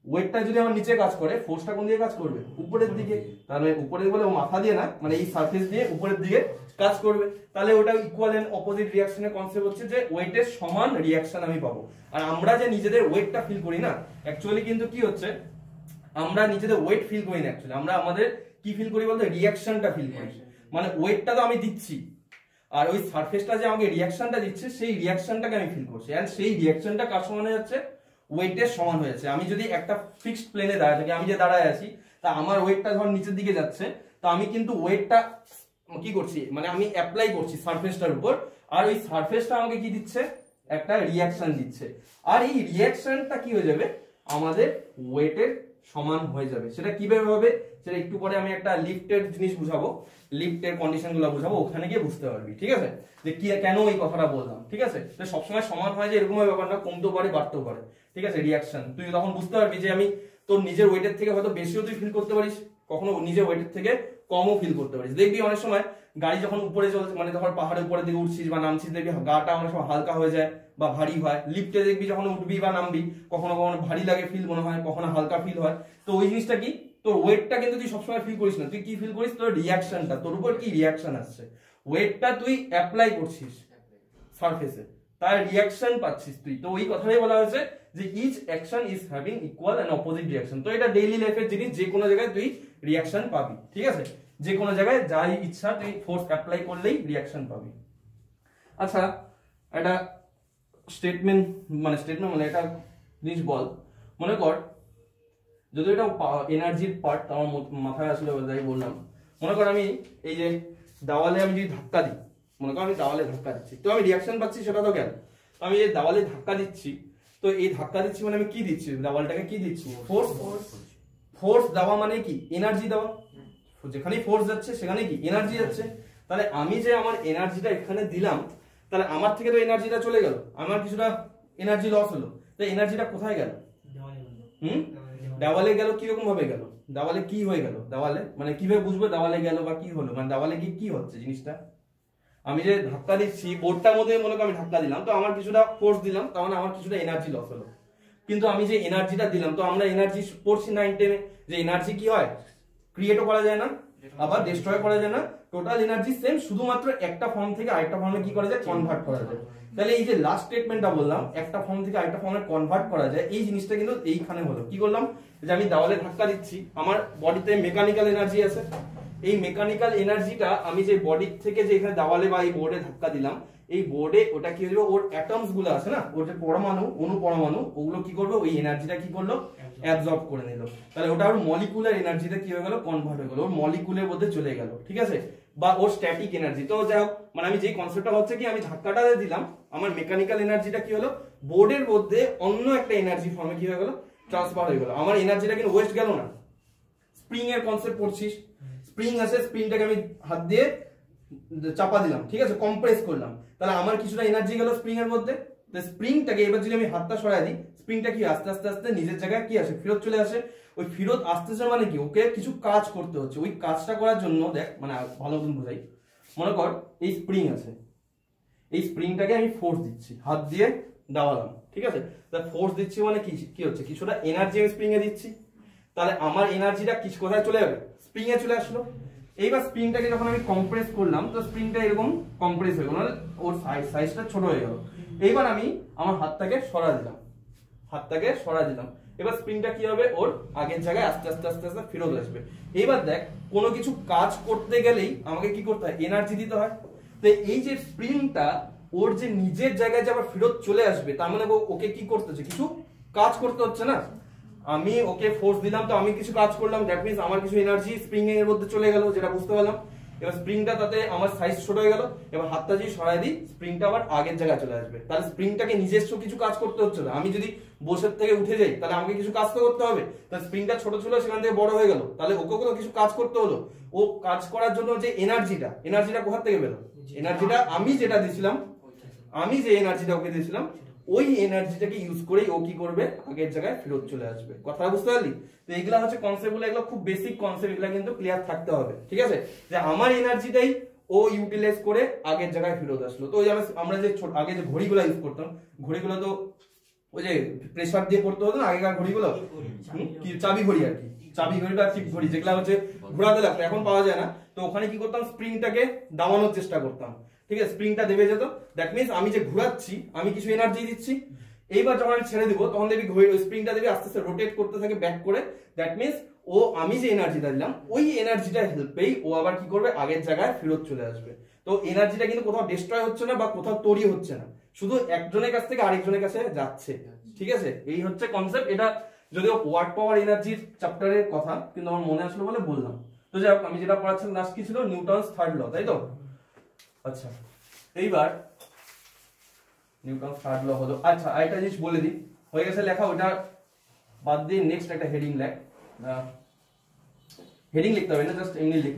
ওয়েটটা যদি আমার নিচে কাজ করে ফোর্সটা কোন দিকে কাজ করবে উপরের দিকে, তাহলে উপরের বলে ও মাথা দিয়ে না মানে এই সারফেস দিয়ে উপরের দিকে কাজ করবে, তাহলে ওটা ইকুয়াল এন্ড অপোজিট রিঅ্যাকশনের কনসেপ্ট হচ্ছে যে ওয়েটের সমান রিঅ্যাকশন আমি পাবো। আর আমরা যে নিজেদের ওয়েটটা ফিল করি না, অ্যাকচুয়ালি কিন্তু কি হচ্ছে আমরা নিজেদের ওয়েট ফিল করি না, অ্যাকচুয়ালি আমরা আমাদের কি ফিল করি বলতে রিঅ্যাকশনটা ফিল করি, মানে ওয়েটটা তো আমি দিচ্ছি আর ওই সারফেসটা যে আমাকে রিঅ্যাকশনটা দিচ্ছে সেই রিঅ্যাকশনটাকে আমি ফিল করছি, এন্ড সেই রিঅ্যাকশনটা কার সমান হয়ে যাচ্ছে ওয়েটের সমান হয়ে যাচ্ছে। আমি যদি একটা ফিক্সড প্লেনে দাঁড়ায় থাকি, আমি যে দাঁড়ায় আছি তা আমার ওয়েটটা ধর নিচের দিকে যাচ্ছে, তো আমি কিন্তু ওয়েটটা কি করছি মানে আমি অ্যাপ্লাই করছি সারফেসটার উপর, আর ওই সারফেসটা আমাকে কি দিচ্ছে একটা রিঅ্যাকশন দিচ্ছে, আর এই রিঅ্যাকশনটা কি হয়ে যাবে আমাদের ওয়েটের সমান হয়ে যাবে। সেটা কিভাবে হবে সেটা একটু পরে আমি একটা লিফটের জিনিস বুঝাবো, লিফটের কন্ডিশন গুলো বুঝাবো, ওখানে গিয়ে বুঝতে পারবি, ঠিক আছে, যে কি কেন এই কথাটা বললাম, ঠিক আছে? তো সবসময় সমান হয় যে এরকম ব্যাপার না, কমতেও পারে বাড়তেও পারে, ঠিক আছে রিঅ্যাকশন। তুই তখন বুঝতে পারবি যে আমি তোর নিজের ওয়েটের থেকে হয়তো বেশিও তুই ফিল করতে পারিস, কখনো নিজের ওয়েটের থেকে কমও ফিল করতে পারিস। দেখবি অনেক সময় গাড়ি যখন উপরে চলছে মানে যখন পাহাড়ের উপরে দিকে উঠছিস বা নামছিস দেখবি গাটা অনেক সময় হালকা হয়ে যায় বা ভারী হয়, লিফটে দেখবি যখন উঠবি বা নামবি কখনো কখনো ভারী লাগে ফিল মনে হয়, কখনো হালকা ফিল হয়। তো ওই জিনিসটা কি তোর ওয়েটটা কিন্তু তুই সবসময় ফিল করিস না, তুই কি ফিল করিস তোর রিঅ্যাকশনটা, তোর উপর কি রিঅ্যাকশন আসছে, ওয়েটটা তুই অ্যাপ্লাই করছিস সারফেসে তার রিঅ্যাকশন পাচ্ছিস তুই। তো ওই কথাটাই বলা হয়েছে যে each action is having equal and opposite reaction. তো এটা ডেইলি লাইফের জিনিস, যে কোনো জায়গায় তুই রিঅ্যাকশন পাবি, ঠিক আছে, যে কোনো জায়গায় যাই ইচ্ছা তুই ফোর্স অ্যাপ্লাই করলেই রিঅ্যাকশন পাবি। আচ্ছা এটা স্টেটমেন্ট মানে এটা জিনিস বল, মনে কর যদি এটা এনার্জির পার্ট আমার মাথায় আসলে যাই বললাম, মনে কর আমি এই যে দেওয়ালে আমি যদি ধাক্কা দিই, মনে কর আমি দেওয়ালে ধাক্কা দিচ্ছি তো আমি রিঅ্যাকশন পাচ্ছি, সেটা তো গেল। তো আমি এই দেওয়ালে ধাক্কা দিচ্ছি, তো এই ধাক্কা দিচ্ছি মানে আমি কি দিচ্ছি দেওয়ালটাকে কি দিচ্ছি ফোর্স, ফোর্স দেওয়া মানে কি এনার্জি দেওয়া, যেখানেই ফোর্স যাচ্ছে সেখানে কি এনার্জি যাচ্ছে। তাহলে আমি যে আমার এনার্জিটা এখানে দিলাম তাহলে আমার থেকে তো এনার্জিটা চলে গেল, আমার কিছুটা এনার্জি লস হলো, তো এনার্জিটা কোথায় গেল দেওয়ালে গেল, কিরকম ভাবে গেল দেওয়ালে কি হয়ে গেল, দেওয়ালে মানে কিভাবে বুঝবো দেওয়ালে গেল বা কি হলো, মানে দেওয়ালে গিয়ে কি হচ্ছে জিনিসটা, আমি যে ধাক্কা দিচ্ছি বোর্ডটার মধ্যে মনে করি আমি ধাক্কা দিলাম তো আমার কিছুটা ফোর্স দিলাম তার মানে আমার কিছুটা এনার্জি লস হলো, কিন্তু আমি যে এনার্জিটা দিলাম তো আমরা এনার্জি পড়ছি 9-10 যে এনার্জি কি হয় ক্রিয়েটও করা যায় না আবার ডিস্ট্রয় করা যায় না, টোটাল এনার্জি সেম, শুধুমাত্র একটা ফর্ম থেকে আরেকটা ফর্মে কি করা যায় কনভার্ট করা যায়। তাহলে এই যে লাস্ট স্টেটমেন্টটা বললাম একটা ফর্ম থেকে আরেকটা ফর্মে কনভার্ট করা যায়, এই জিনিসটা কিন্তু এইখানে হলো। কি করলাম যে আমি দেওয়ালে ধাক্কা দিচ্ছি, আমার বডিতে মেকানিক্যাল এনার্জি আছে, এই মেকানিক্যাল এনার্জিটা আমি যে বডি থেকে যে এখানে দেওয়ালে বা এই বোর্ডে ধাক্কা দিলাম, এই বোর্ডে ওটা কি হলো ওর অ্যাটমস গুলো আছে না, ওর যে পরমাণু অনুপরমাণু ওগুলো কি করবে ওই এনার্জিটা কি করলো অ্যাবজর্ব করে নিল, তাহলে ওটা ওর মলিকুলার এনার্জিটা কি হয়ে গেল কনভার্ট হয়ে গেল, ওর মলিকুলের মধ্যে চলে গেল, ঠিক আছে, বা ওর স্ট্যাটিক এনার্জি। তো যাই হোক মানে আমি যে কনসেপ্টটা হচ্ছে কি আমি ধাক্কাটা দিলাম আমার মেকানিক্যাল এনার্জিটা কি হলো বোর্ডের মধ্যে অন্য একটা এনার্জি ফর্মে কি হয়ে গেল ট্রান্সফার হয়ে গেল, আমার এনার্জিটা কিন্তু ওয়েস্ট গেল না। স্প্রিং এর কনসেপ্ট পড়ছিস, স্প্রিং আছে, স্প্রিংটাকে আমি হাত দিয়ে চাপা দিলাম, ঠিক আছে, কম্প্রেস করলাম, তাহলে আমার কিছুটা এনার্জি গেল স্প্রিং এর মধ্যে, তো স্প্রিংটাকে এবার যদি আমি হাতটা সরাই দিই স্প্রিংটা কি আস্তে আস্তে আস্তে নিজের জায়গায় কি আসে ফেরত চলে আসে, ওই ফেরত আসতেছে মানে কি ওকে কিছু কাজ করতে হচ্ছে, ওই কাজটা করার জন্য দেখ মানে ভালো করে বোঝাই, মনে কর এই স্প্রিং আছে, এই স্প্রিংটাকে আমি ফোর্স দিচ্ছি হাত দিয়ে দাবালাম, ঠিক আছে, তা ফোর্স দিচ্ছি মানে কি হচ্ছে কিছুটা এনার্জি আমি স্প্রিং এ দিচ্ছি, তাহলে আমার এনার্জিটা কিছু কোথায় চলে যাবে স্প্রিং এ চলে আসলো। এইবার স্প্রিংটাকে যখন আমি কম্প্রেস করলাম তো স্প্রিংটা এরকম কম্প্রেস হয়ে গেল, ওর সাইজটা ছোট হয়ে গেল। এইবার আমি আমার হাতটাকে সরা দিলাম, এবার স্প্রিংটা কি হবে ওর আগের জায়গায় আস্তে আস্তে আস্তে আস্তে ফেরত আসবে। এইবার দেখ কোনো কিছু কাজ করতে গেলেই আমাকে কি করতে হয় এনার্জি দিতে হয়, তো এই যে স্প্রিংটা ওর যে নিজের জায়গায় যে আবার ফেরত চলে আসবে তার মানে ওকে কি করতে হচ্ছে কিছু কাজ করতে হচ্ছে না, আমি ওকে ফোর্স দিলাম, তো আমি কিছু কাজ করলাম, দ্যাট মিন্স আমার কিছু এনার্জি স্প্রিং এর মধ্যে চলে গেল, যেটা বুঝতে পারলাম। এবার স্প্রিংটা তাতে আমার সাইজ ছোট হয়ে গেল, এবার হাতটা যদি সরাই দিই স্প্রিংটা আবার আগের জায়গায় চলে আসবে। তাহলে স্প্রিংটাকে নিজস্ব কিছু কাজ করতে হচ্ছে না, আমি যদি বসের থেকে উঠে যাই তাহলে আমাকে কিছু কাজ তো করতে হবে। তাহলে স্প্রিংটা ছোট ছিল সেখান থেকে বড় হয়ে গেল, তাহলে ওকে তো কিছু কাজ করতে হলো। ও কাজ করার জন্য যে এনার্জিটা কোথা থেকে পেলো? এনার্জিটা আমি যেটা দিয়েছিলাম, আমি যে এনার্জিটা ওকে দিয়েছিলাম ওই এনার্জিটাকে ইউজ করেই ও কি করবে, আগের জায়গায় ফেরত চলে আসবে। কথা বুঝতে পারলি? তো এগুলা হচ্ছে কনসেপ্টগুলো, এগুলো খুব বেসিক কনসেপ্ট, এগুলো কিন্তু ক্লিয়ার থাকতে হবে, ঠিক আছে? যে আমার এনার্জিটাই ও ইউটিলাইজ করে আগের জায়গায় ফেরত আসলো। তো ওই আমরা যে আগে যে ঘড়িগুলো ইউজ করতাম, ঘড়িগুলো তো ওই যে প্রেসার দিয়ে করতে হতো না আগেকার ঘড়িগুলো, কি চাবি ঘড়ি আর কি, চাবি ঘড়ি বা চিপ ঘড়ি, যেগুলো হচ্ছে ঘোরাতে লাগতো, এখন পাওয়া যায় না। তো ওখানে কি করতাম, স্প্রিংটাকে দাবানোর চেষ্টা করতাম, ঠিক আছে? স্প্রিংটা দেবে যেত, দ্যাট মিন্স আমি যে ঘোরাচ্ছি আমি কিছু এনার্জি দিচ্ছি। এইবার যখন আমি ছেড়ে দিব তখন দেখবি স্প্রিংটা দেবে আস্তে আস্তে রোটেট করতে থাকে ব্যাক করে, দ্যাট মিন্স ও আমি যে এনার্জিটা দিলাম ওই এনার্জিটা হেল্পেই ও আবার কি করবে, আগের জায়গায় ফেরত চলে আসবে। তো এনার্জিটা কিন্তু কোথাও ডিস্ট্রয় হচ্ছে না বা কোথাও তৈরি হচ্ছে না, শুধু একজনের কাছ থেকে আরেকজনের কাছে যাচ্ছে, ঠিক আছে? এই হচ্ছে কনসেপ্ট। এটা যদিও ওয়ার্ক পাওয়ার এনার্জির চ্যাপ্টারের কথা, কিন্তু আমার মনে আসলো বলে বললাম। তো যাই হোক, আমি যেটা পড়াচ্ছিলাম লাস্ট কি ছিল, নিউটনস থার্ড ল, তাই তো? আচ্ছা, এইবার নিউটন থার্ড ল হলো। আচ্ছা, আরেকটা জিনিস বলে দিই, হয়ে গেছে লেখা, ওটা বাদ দিয়ে নেক্সট একটা হেডিং লেখ। হেডিং লিখতে হবে না, জাস্ট এমনি লিখ।